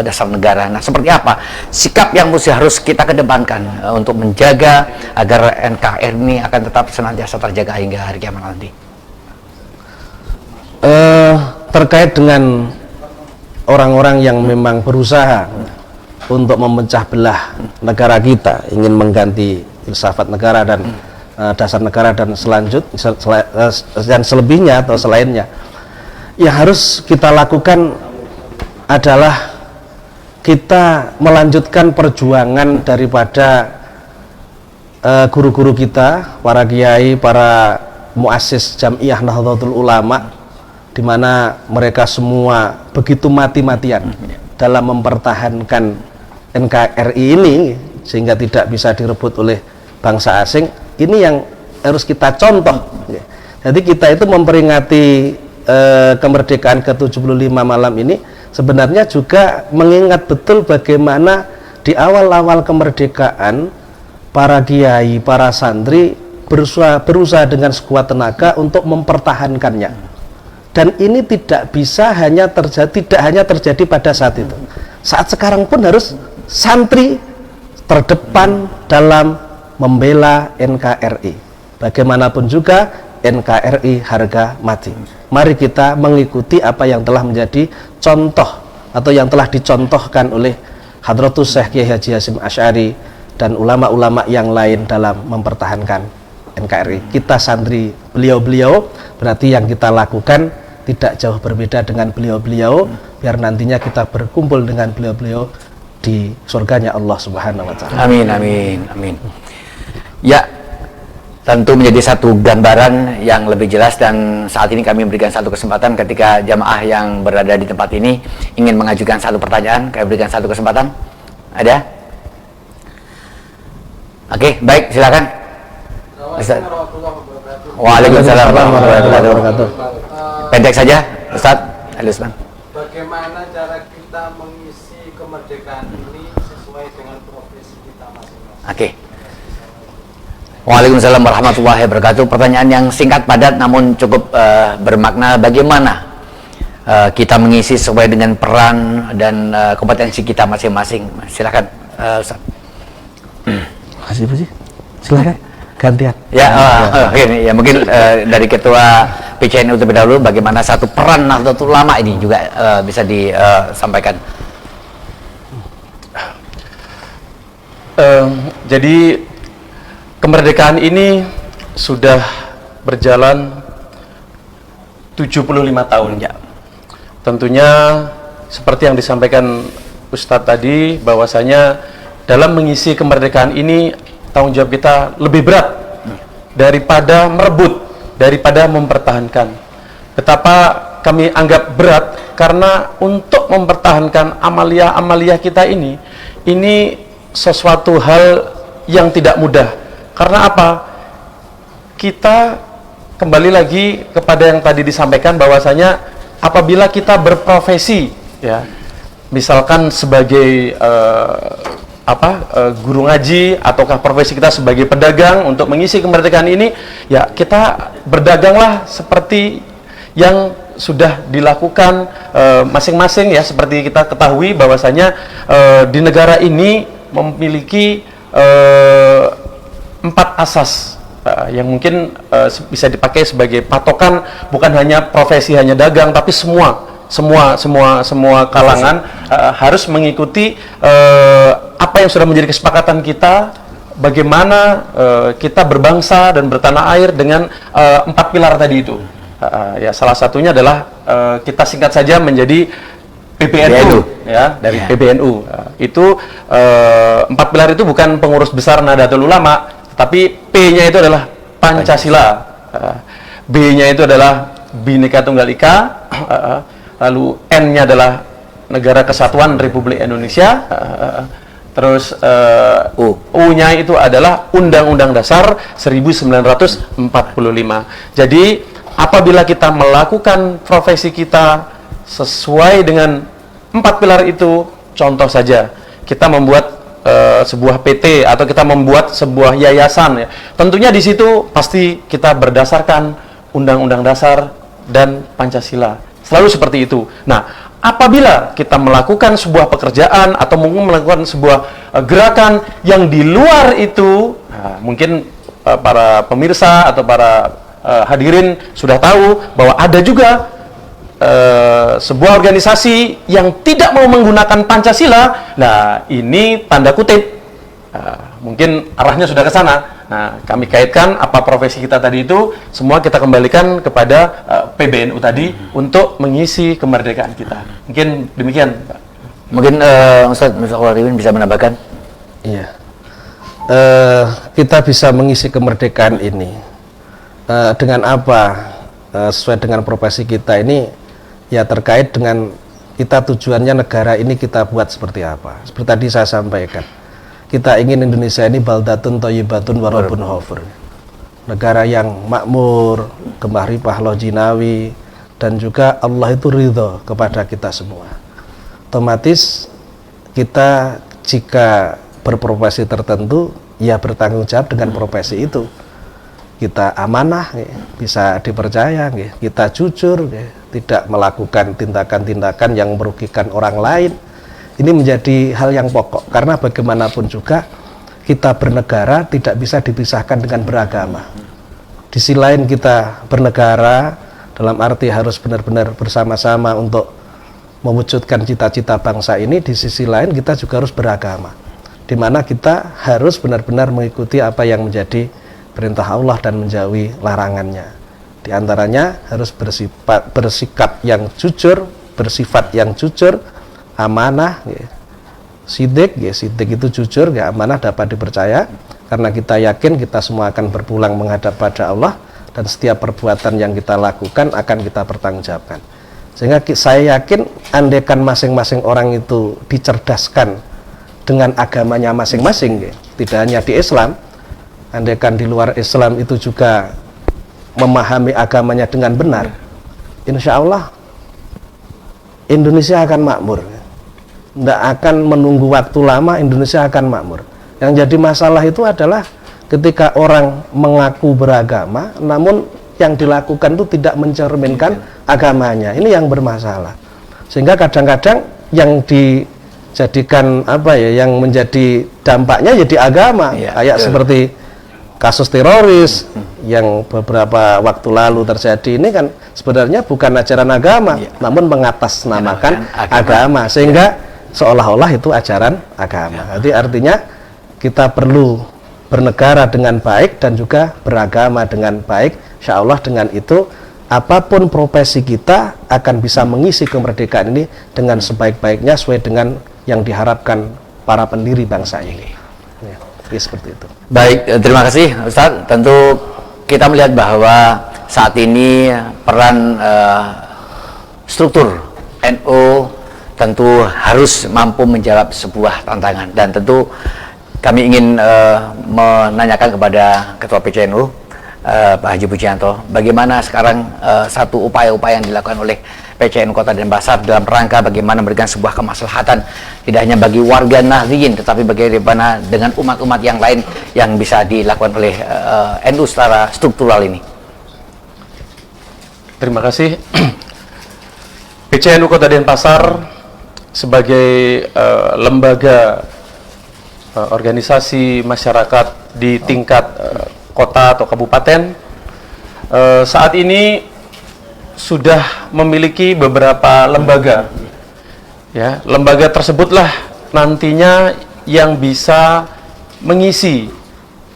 dasar negara. Nah, seperti apa sikap yang harus kita kedepankan untuk menjaga agar NKRI ini akan tetap senantiasa terjaga hingga hari kiamat nanti? Terkait dengan orang-orang yang memang berusaha untuk memecah belah negara kita, ingin mengganti filsafat negara dan dasar negara dan dan selebihnya atau selainnya, yang harus kita lakukan adalah kita melanjutkan perjuangan daripada guru-guru kita, para kiai, para muassis Jam'iyah Nahdlatul Ulama, di mana mereka semua begitu mati-matian dalam mempertahankan NKRI ini sehingga tidak bisa direbut oleh bangsa asing. Ini yang harus kita contoh. Jadi kita itu memperingati kemerdekaan ke-75 malam ini sebenarnya juga mengingat betul bagaimana di awal-awal kemerdekaan para kiai, para santri berusaha dengan sekuat tenaga untuk mempertahankannya. Dan ini tidak hanya terjadi pada saat itu. Saat sekarang pun harus santri terdepan dalam membela NKRI. Bagaimanapun juga NKRI harga mati. Mari kita mengikuti apa yang telah menjadi contoh atau yang telah dicontohkan oleh Hadratus Syekh Kiai Haji Hasyim Asy'ari dan ulama-ulama yang lain dalam mempertahankan NKRI. Kita santri beliau-beliau, berarti yang kita lakukan tidak jauh berbeda dengan beliau-beliau, biar nantinya kita berkumpul dengan beliau-beliau di surganya Allah Subhanahu wa Ta'ala. Amin, amin, amin. Ya, tentu menjadi satu gambaran yang lebih jelas, dan saat ini kami memberikan satu kesempatan ketika jamaah yang berada di tempat ini ingin mengajukan satu pertanyaan. Kami berikan satu kesempatan. Ada? Oke, baik, silakan. Ustaz. Waalaikumsalam warahmatullahi wabarakatuh. Pendek saja, Ustaz. Halo, Ustaz. Bagaimana cara kita mengisi kemerdekaan ini sesuai dengan profesi kita masing-masing? Oke. Waalaikumsalam warahmatullahi wabarakatuh. Pertanyaan yang singkat padat namun cukup bermakna. Bagaimana kita mengisi sesuai dengan peran dan kompetensi kita masing-masing? Silakan, Ustaz. Masih sih? Silakan. Gantian. Ya, ini ya mungkin dari Ketua PCNU terlebih dahulu, bagaimana satu peran Nahdlatul Ulama ini juga bisa disampaikan. Jadi kemerdekaan ini sudah berjalan 75 tahun ya. Tentunya seperti yang disampaikan Ustadz tadi, bahwasanya dalam mengisi kemerdekaan ini tanggung jawab kita lebih berat daripada merebut, daripada mempertahankan. Betapa kami anggap berat karena untuk mempertahankan amalia kita ini sesuatu hal yang tidak mudah. Karena apa? Kita kembali lagi kepada yang tadi disampaikan, bahwasanya apabila kita berprofesi, ya, misalkan sebagai guru ngaji, ataukah profesi kita sebagai pedagang untuk mengisi kemerdekaan ini, ya kita berdaganglah seperti yang sudah dilakukan masing-masing, ya. Seperti kita ketahui bahwasanya di negara ini memiliki 4 asas yang mungkin bisa dipakai sebagai patokan, bukan hanya profesi, hanya dagang, tapi semua kalangan harus mengikuti apa yang sudah menjadi kesepakatan kita, bagaimana kita berbangsa dan bertanah air dengan 4 pilar tadi itu. Ya, salah satunya adalah kita singkat saja menjadi PBNU, ya, dari PBNU. Itu 4 pilar itu bukan pengurus besar Nahdlatul Ulama, tapi P-nya itu adalah Pancasila, B-nya itu adalah Bhinneka Tunggal Ika, lalu N-nya adalah Negara Kesatuan Republik Indonesia, terus U-nya itu adalah Undang-Undang Dasar 1945. Jadi apabila kita melakukan profesi kita sesuai dengan 4 pilar itu, contoh saja kita membuat sebuah PT atau kita membuat sebuah yayasan, ya. Tentunya di situ pasti kita berdasarkan Undang-Undang Dasar dan Pancasila. Selalu seperti itu. Nah, apabila kita melakukan sebuah pekerjaan atau mungkin melakukan sebuah gerakan yang di luar itu, mungkin para pemirsa atau para hadirin sudah tahu bahwa ada juga sebuah organisasi yang tidak mau menggunakan Pancasila. Nah, ini tanda kutip, mungkin arahnya sudah ke sana. Nah, kami kaitkan apa profesi kita tadi itu, semua kita kembalikan kepada PBNU tadi untuk mengisi kemerdekaan kita. Mungkin demikian, Pak. Mungkin Ustaz Musawariwin bisa menambahkan. Iya. Kita bisa mengisi kemerdekaan ini dengan apa? Sesuai dengan profesi kita ini, ya terkait dengan kita tujuannya negara ini kita buat seperti apa. Seperti tadi saya sampaikan, kita ingin Indonesia ini baldatun thayyibatun wa rabbun ghafur, negara yang makmur, gemah ripah loh jinawi, dan juga Allah itu ridho kepada kita semua. Otomatis kita jika berprofesi tertentu, ya bertanggung jawab dengan profesi itu. Kita amanah, bisa dipercaya, kita jujur, tidak melakukan tindakan-tindakan yang merugikan orang lain. Ini menjadi hal yang pokok, karena bagaimanapun juga kita bernegara tidak bisa dipisahkan dengan beragama. Di sisi lain kita bernegara dalam arti harus benar-benar bersama-sama untuk mewujudkan cita-cita bangsa ini. Di sisi lain kita juga harus beragama, di mana kita harus benar-benar mengikuti apa yang menjadi perintah Allah dan menjauhi larangannya. Di antaranya harus bersikap yang jujur, bersifat yang jujur, amanah, sidik, sidik itu jujur, amanah dapat dipercaya, karena kita yakin kita semua akan berpulang menghadap pada Allah, dan setiap perbuatan yang kita lakukan akan kita pertanggungjawabkan. Sehingga saya yakin andaikan masing-masing orang itu dicerdaskan dengan agamanya masing-masing, tidak hanya di Islam, andaikan di luar Islam itu juga memahami agamanya dengan benar, insya Allah Indonesia akan makmur. Tidak akan menunggu waktu lama, Indonesia akan makmur. Yang jadi masalah itu adalah ketika orang mengaku beragama namun yang dilakukan itu tidak mencerminkan agamanya, ini yang bermasalah. Sehingga kadang-kadang yang dijadikan yang menjadi dampaknya jadi agama, kayak seperti kasus teroris yang beberapa waktu lalu terjadi ini kan sebenarnya bukan ajaran agama, namun mengatasnamakan agama, sehingga seolah-olah itu ajaran agama. Jadi artinya kita perlu bernegara dengan baik dan juga beragama dengan baik. Insya Allah dengan itu apapun profesi kita akan bisa mengisi kemerdekaan ini dengan sebaik-baiknya sesuai dengan yang diharapkan para pendiri bangsa ini. Ya, seperti itu. Baik, terima kasih Ustadz. Tentu kita melihat bahwa saat ini peran struktur NU tentu harus mampu menjawab sebuah tantangan, dan tentu kami ingin menanyakan kepada Ketua PCNU Pak Haji Pujianto, bagaimana sekarang satu upaya-upaya yang dilakukan oleh PCNU Kota Denpasar dalam rangka bagaimana memberikan sebuah kemaslahatan tidak hanya bagi warga Nahdliyin tetapi bagaimana dengan umat-umat yang lain yang bisa dilakukan oleh NU secara struktural ini. Terima kasih. PCNU Kota Denpasar sebagai lembaga organisasi masyarakat di tingkat kota atau kabupaten saat ini sudah memiliki beberapa lembaga. Ya, lembaga tersebutlah nantinya yang bisa mengisi.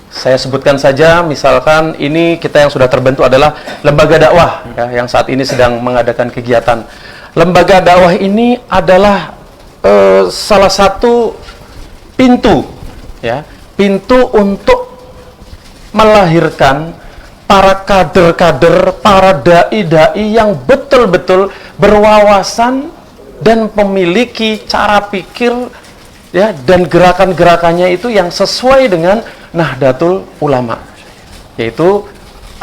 Saya sebutkan saja, misalkan ini kita yang sudah terbentuk adalah lembaga dakwah, ya, yang saat ini sedang mengadakan kegiatan. Lembaga dakwah ini adalah salah satu pintu, ya, pintu untuk melahirkan para kader-kader, para dai-dai yang betul-betul berwawasan dan memiliki cara pikir, ya, dan gerakan-gerakannya itu yang sesuai dengan Nahdlatul Ulama, yaitu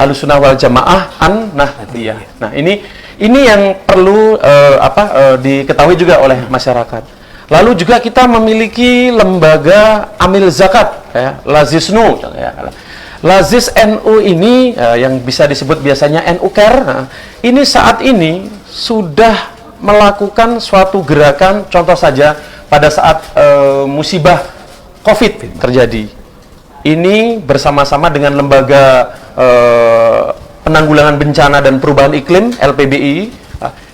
Ahlussunnah wal Jamaah an-Nahdliyah. Nah, ini yang perlu diketahui juga oleh masyarakat. Lalu juga kita memiliki lembaga amil zakat, ya, Lazisnu, ya. Lazis NU ini yang bisa disebut biasanya NU Care, ini saat ini sudah melakukan suatu gerakan, contoh saja pada saat musibah COVID terjadi. Ini bersama-sama dengan lembaga penanggulangan bencana dan perubahan iklim LPBI,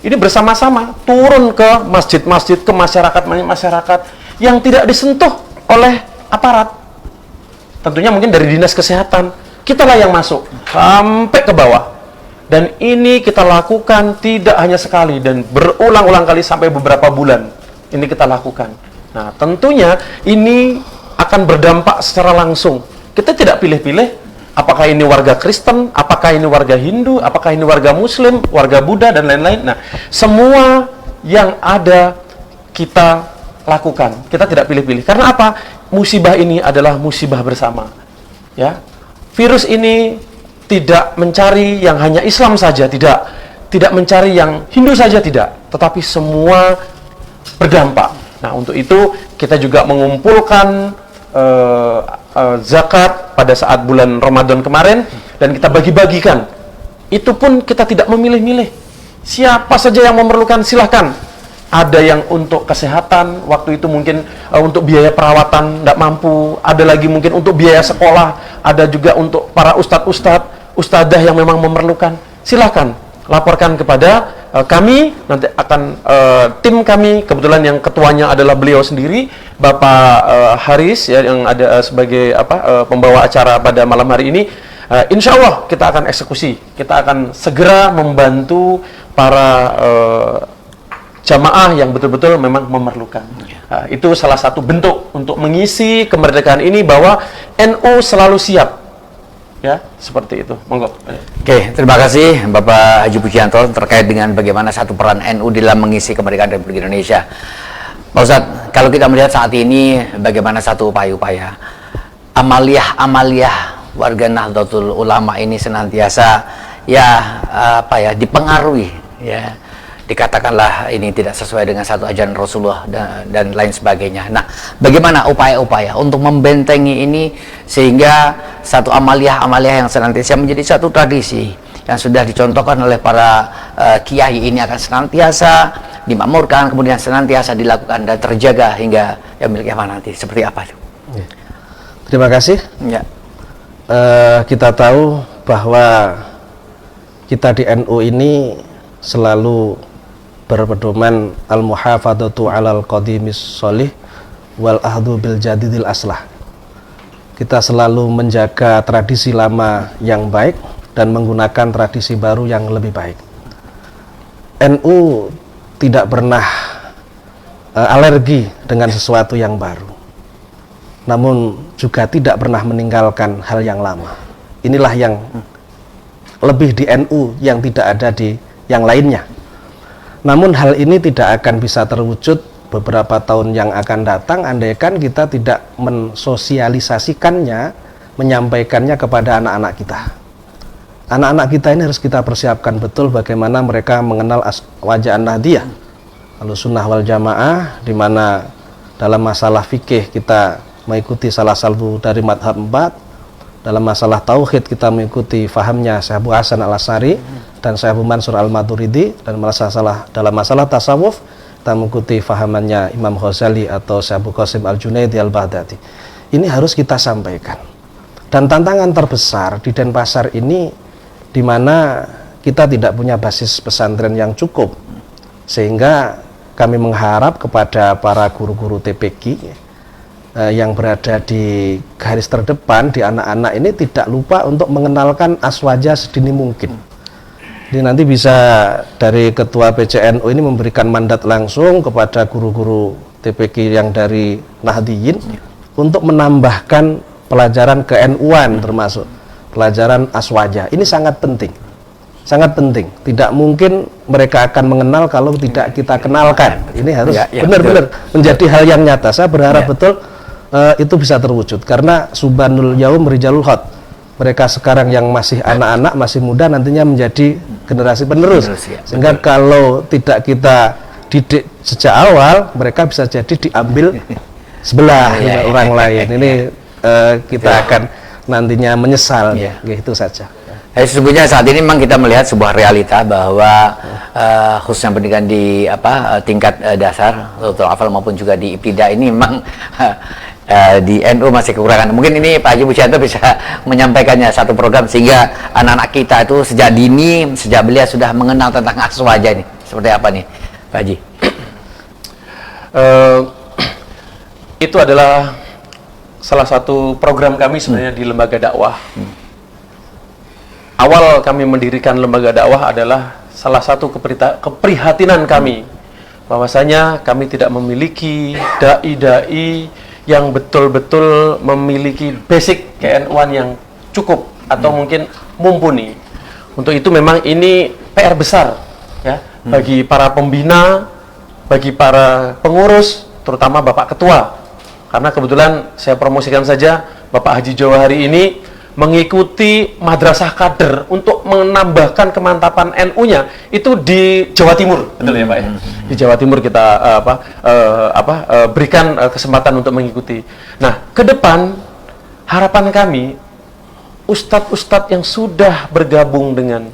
ini bersama-sama turun ke masjid-masjid, ke masyarakat yang tidak disentuh oleh aparat. Tentunya mungkin dari dinas kesehatan, kitalah yang masuk sampai ke bawah. Dan ini kita lakukan tidak hanya sekali dan berulang-ulang kali sampai beberapa bulan. Ini kita lakukan. Nah, tentunya ini akan berdampak secara langsung. Kita tidak pilih-pilih apakah ini warga Kristen, apakah ini warga Hindu, apakah ini warga Muslim, warga Buddha, dan lain-lain. Nah, semua yang ada kita lakukan. Kita tidak pilih-pilih. Karena apa? Musibah ini adalah musibah bersama. Ya. Virus ini tidak mencari yang hanya Islam saja, tidak mencari yang Hindu saja, tidak, tetapi semua berdampak. Nah, untuk itu kita juga mengumpulkan zakat pada saat bulan Ramadan kemarin dan kita bagi-bagikan. Itu pun kita tidak memilih-milih. Siapa saja yang memerlukan silahkan. Ada yang untuk kesehatan, waktu itu mungkin untuk biaya perawatan tidak mampu, ada lagi mungkin untuk biaya sekolah, ada juga untuk para ustadzah yang memang memerlukan. Silahkan laporkan kepada kami, nanti akan tim kami, kebetulan yang ketuanya adalah beliau sendiri, Bapak Haris, ya, yang ada sebagai pembawa acara pada malam hari ini. Insya Allah kita akan eksekusi, kita akan segera membantu para jamaah yang betul-betul memang memerlukan. Itu salah satu bentuk untuk mengisi kemerdekaan ini bahwa NU selalu siap. Ya, seperti itu. Monggo. Oke, terima kasih Bapak Haji Pujianto terkait dengan bagaimana satu peran NU dalam mengisi kemerdekaan Republik Indonesia. Pak Ustadz, kalau kita melihat saat ini bagaimana satu upaya-upaya amaliyah warga Nahdlatul Ulama ini senantiasa dipengaruhi, ya, dikatakanlah ini tidak sesuai dengan satu ajaran Rasulullah dan lain sebagainya. Nah, bagaimana upaya-upaya untuk membentengi ini sehingga satu amaliyah yang senantiasa menjadi satu tradisi yang sudah dicontohkan oleh para kiai ini akan senantiasa dimakmurkan, kemudian senantiasa dilakukan dan terjaga hingga yaumil qiyamah nanti. Seperti apa itu? Terima kasih. Ya. Kita tahu bahwa kita di NU ini selalu berpedoman al-muhafadzatu 'alal qadimis sholih wal ahdu bil jadidil aslah. Kita selalu menjaga tradisi lama yang baik dan menggunakan tradisi baru yang lebih baik. NU tidak pernah alergi dengan sesuatu yang baru, namun juga tidak pernah meninggalkan hal yang lama. Inilah yang lebih di NU yang tidak ada di yang lainnya. Namun hal ini tidak akan bisa terwujud beberapa tahun yang akan datang andaikan kita tidak mensosialisasikannya, menyampaikannya kepada anak-anak kita. Anak-anak kita ini harus kita persiapkan betul bagaimana mereka mengenal wajah An-Nahdiyah, Ahlussunnah wal Jamaah, di mana dalam masalah fikih kita mengikuti salah satu dari madhab 4, dalam masalah tauhid kita mengikuti fahamnya Syekh Abu Hasan Al-Asy'ari dan Syekh Abu Mansur Al-Maturidi, dan dalam masalah tasawuf kita mengikuti fahamannya Imam Ghazali atau Syekh Abu Qasim Al-Junaidi Al-Baghdadi. Ini harus kita sampaikan. Dan tantangan terbesar di Denpasar ini, di mana kita tidak punya basis pesantren yang cukup, sehingga kami mengharap kepada para guru-guru TPQ yang berada di garis terdepan, di anak-anak ini tidak lupa untuk mengenalkan aswaja sedini mungkin. Jadi nanti bisa dari ketua PCNU ini memberikan mandat langsung kepada guru-guru TPQ yang dari Nahdiyin untuk menambahkan pelajaran ke-NU-an, termasuk pelajaran aswaja. Ini sangat penting. Sangat penting. Tidak mungkin mereka akan mengenal kalau tidak kita kenalkan. Ini harus benar-benar menjadi hal yang nyata. Saya berharap betul itu bisa terwujud, karena Subhanul Yaum Rijalul Hot, mereka sekarang yang masih anak-anak, masih muda, nantinya menjadi generasi penerus. Sehingga kalau tidak kita didik sejak awal, mereka bisa jadi diambil sebelah orang lain. Ini kita akan nantinya menyesal. Gitu saja. Sesungguhnya saat ini memang kita melihat sebuah realita bahwa khususnya pendidikan di tingkat dasar, total hafal maupun juga di ibtida ini memang di NU masih kekurangan. Mungkin ini Pak Haji Pujianto bisa menyampaikannya satu program sehingga anak-anak kita itu sejak dini, sejak belia sudah mengenal tentang aswaja ini. Seperti apa nih Pak Haji? Itu adalah salah satu program kami sebenarnya di lembaga dakwah. Awal kami mendirikan lembaga dakwah adalah salah satu keprihatinan kami bahwasanya kami tidak memiliki dai-dai yang betul-betul memiliki basic ke-NU-an yang cukup atau mungkin mumpuni. Untuk itu memang ini PR besar ya bagi para pembina, bagi para pengurus, terutama Bapak Ketua. Karena kebetulan saya promosikan saja, Bapak Haji Jawahari ini mengikuti madrasah kader untuk menambahkan kemantapan NU-nya itu di Jawa Timur, betul ya Pak ya? Di Jawa Timur kita berikan kesempatan untuk mengikuti. Nah, ke depan harapan kami ustadz-ustadz yang sudah bergabung dengan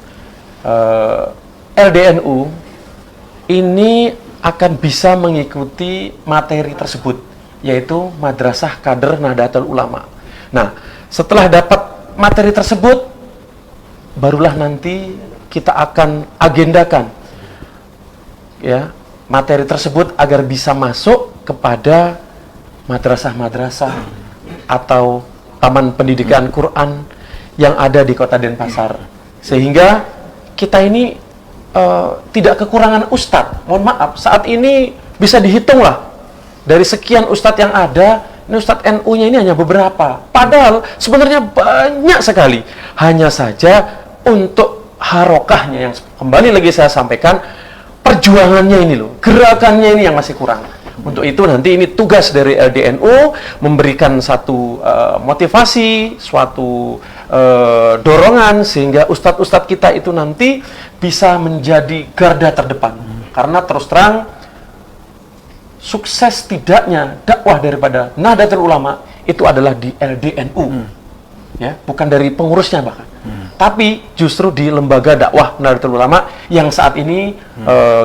LDNU ini akan bisa mengikuti materi tersebut, yaitu Madrasah Kader Nahdlatul Ulama. Nah, setelah dapat materi tersebut, barulah nanti kita akan agendakan ya materi tersebut agar bisa masuk kepada madrasah-madrasah atau taman pendidikan Quran yang ada di Kota Denpasar, sehingga kita ini tidak kekurangan ustadz. Mohon maaf, saat ini bisa dihitung lah dari sekian ustadz yang ada, ini ustadz NU-nya ini hanya beberapa. Padahal sebenarnya banyak sekali. Hanya saja untuk harokahnya yang kembali lagi saya sampaikan, perjuangannya ini loh, gerakannya ini yang masih kurang. Untuk itu nanti ini tugas dari LDNU memberikan satu motivasi, suatu dorongan sehingga ustadz-ustadz kita itu nanti bisa menjadi garda terdepan Karena terus terang sukses tidaknya dakwah daripada Nahdlatul Ulama itu adalah di LDNU, ya, bukan dari pengurusnya bahkan, tapi justru di lembaga dakwah Nahdlatul Ulama yang saat ini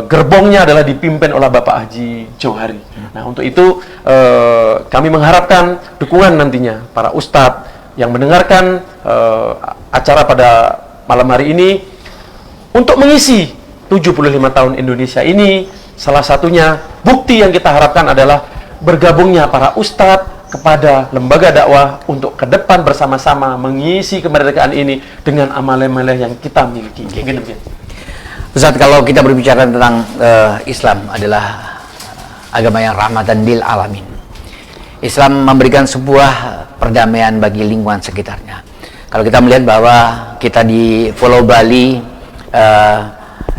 gerbongnya adalah dipimpin oleh Bapak Haji Jauhari. Nah, untuk itu kami mengharapkan dukungan nantinya para ustadz yang mendengarkan acara pada malam hari ini untuk mengisi 75 tahun Indonesia ini. Salah satunya bukti yang kita harapkan adalah bergabungnya para ustadz kepada lembaga dakwah untuk ke depan bersama-sama mengisi kemerdekaan ini dengan amal-amal yang kita miliki. Mungkin demikian. Ustaz, kalau kita berbicara tentang Islam adalah agama yang rahmatan lil alamin. Islam memberikan sebuah perdamaian bagi lingkungan sekitarnya. Kalau kita melihat bahwa kita di Pulau Bali,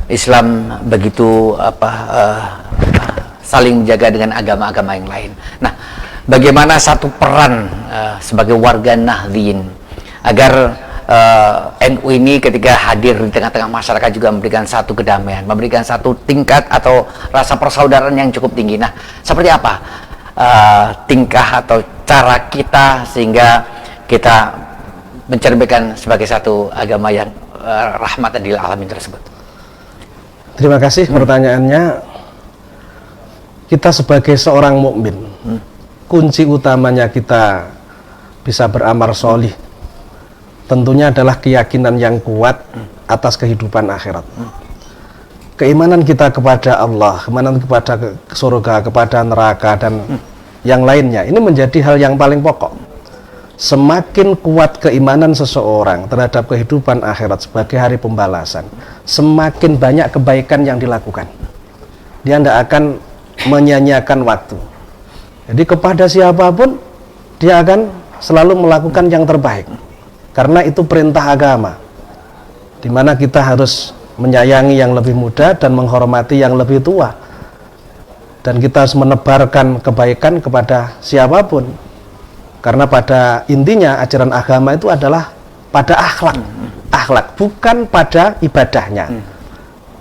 Islam begitu saling menjaga dengan agama-agama yang lain. Nah, bagaimana satu peran sebagai warga Nahdliyin agar NU ini ketika hadir di tengah-tengah masyarakat juga memberikan satu kedamaian, memberikan satu tingkat atau rasa persaudaraan yang cukup tinggi. Nah, seperti apa tingkah atau cara kita sehingga kita mencerminkan sebagai satu agama yang rahmatan lil alamin tersebut? Terima kasih pertanyaannya. Kita sebagai seorang mukmin, kunci utamanya kita bisa beramal sholih tentunya adalah keyakinan yang kuat atas kehidupan akhirat. Keimanan kita kepada Allah, keimanan kepada surga, kepada neraka, dan yang lainnya, ini menjadi hal yang paling pokok. Semakin kuat keimanan seseorang terhadap kehidupan akhirat sebagai hari pembalasan, semakin banyak kebaikan yang dilakukan. Dia tidak akan menyanyiakan waktu. Jadi kepada siapapun dia akan selalu melakukan yang terbaik. Karena itu perintah agama, di mana kita harus menyayangi yang lebih muda dan menghormati yang lebih tua. Dan kita harus menebarkan kebaikan kepada siapapun. Karena pada intinya ajaran agama itu adalah pada akhlak, bukan pada ibadahnya.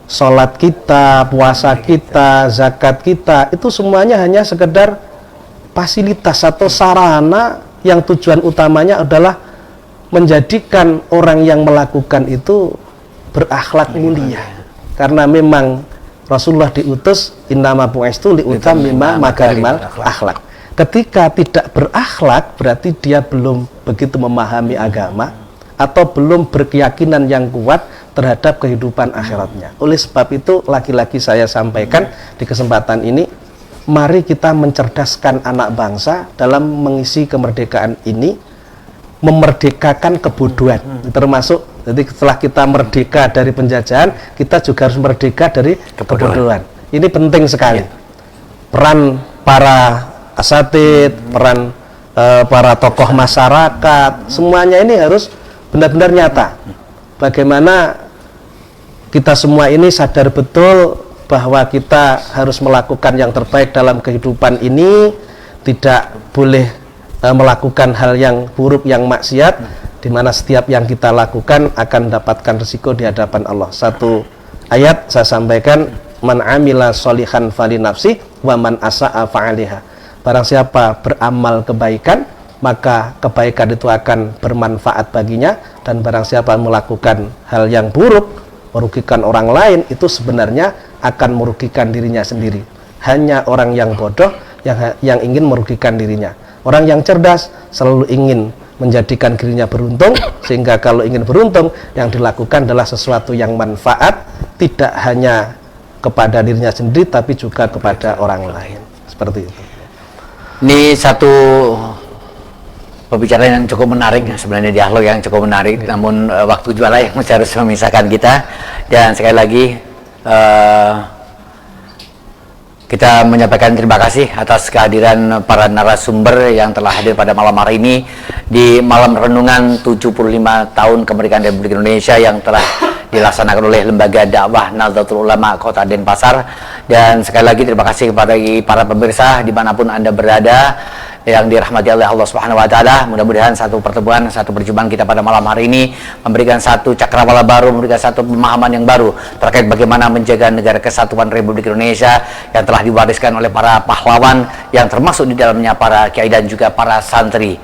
Sholat kita, puasa kita, zakat kita, itu semuanya hanya sekedar fasilitas atau sarana yang tujuan utamanya adalah menjadikan orang yang melakukan itu berakhlak mulia. Karena memang Rasulullah diutus innama bu'istu liutammima makarimal akhlak. Ketika tidak berakhlak berarti dia belum begitu memahami agama atau belum berkeyakinan yang kuat terhadap kehidupan akhiratnya. Oleh sebab itu lagi-lagi saya sampaikan di kesempatan ini, mari kita mencerdaskan anak bangsa dalam mengisi kemerdekaan ini, memerdekakan kebodohan. Termasuk jadi setelah kita merdeka dari penjajahan, kita juga harus merdeka dari kebodohan. Ini penting sekali. Peran para asatid, peran para tokoh masyarakat, semuanya ini harus benar-benar nyata. Bagaimana kita semua ini sadar betul bahwa kita harus melakukan yang terbaik dalam kehidupan ini, tidak boleh melakukan hal yang buruk, yang maksiat, di mana setiap yang kita lakukan akan mendapatkan risiko di hadapan Allah. Satu ayat saya sampaikan, man amila sholihan fali nafsi wa man asa'a fa'aliha. Barang siapa beramal kebaikan, maka kebaikan itu akan bermanfaat baginya, dan barang siapa melakukan hal yang buruk, merugikan orang lain, itu sebenarnya akan merugikan dirinya sendiri. Hanya orang yang bodoh yang ingin merugikan dirinya. Orang yang cerdas selalu ingin menjadikan dirinya beruntung, sehingga kalau ingin beruntung, yang dilakukan adalah sesuatu yang manfaat, tidak hanya kepada dirinya sendiri, tapi juga kepada orang lain. Seperti itu. Ini satu pembicaraan yang cukup menarik, sebenarnya dialog yang cukup menarik, namun waktu jualah yang harus memisahkan kita. Dan sekali lagi kita menyampaikan terima kasih atas kehadiran para narasumber yang telah hadir pada malam hari ini di malam renungan 75 tahun kemerdekaan Republik Indonesia yang telah dilaksanakan oleh Lembaga Dakwah Nahdlatul Ulama Kota Denpasar. Dan sekali lagi terima kasih kepada para pemirsa dimanapun Anda berada. yang dirahmati oleh Allah Subhanahu wa taala. Mudah-mudahan satu pertemuan, satu perjumpaan kita pada malam hari ini memberikan satu cakrawala baru, memberikan satu pemahaman yang baru terkait bagaimana menjaga negara kesatuan Republik Indonesia yang telah diwariskan oleh para pahlawan yang termasuk di dalamnya para kiai dan juga para santri.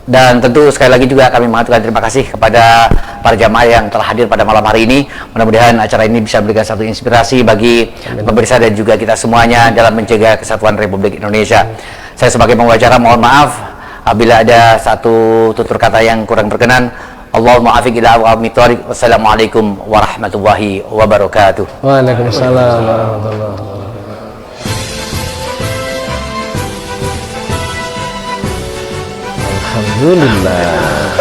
Dan tentu sekali lagi juga kami mengaturkan terima kasih kepada para jamaah yang telah hadir pada malam hari ini. Mudah-mudahan acara ini bisa memberikan satu inspirasi bagi pemirsa dan juga kita semuanya dalam menjaga kesatuan Republik Indonesia. Saya sebagai pengacara mohon maaf apabila ada satu tutur kata yang kurang berkenan. Allahumma afiq ila aqwamit thoriq. Wassalamualaikum warahmatullahi wabarakatuh. Waalaikumsalam warahmatullahi wabarakatuh. Alhamdulillah.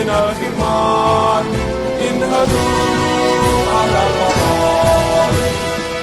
من الإيمان انهدوا على الوطن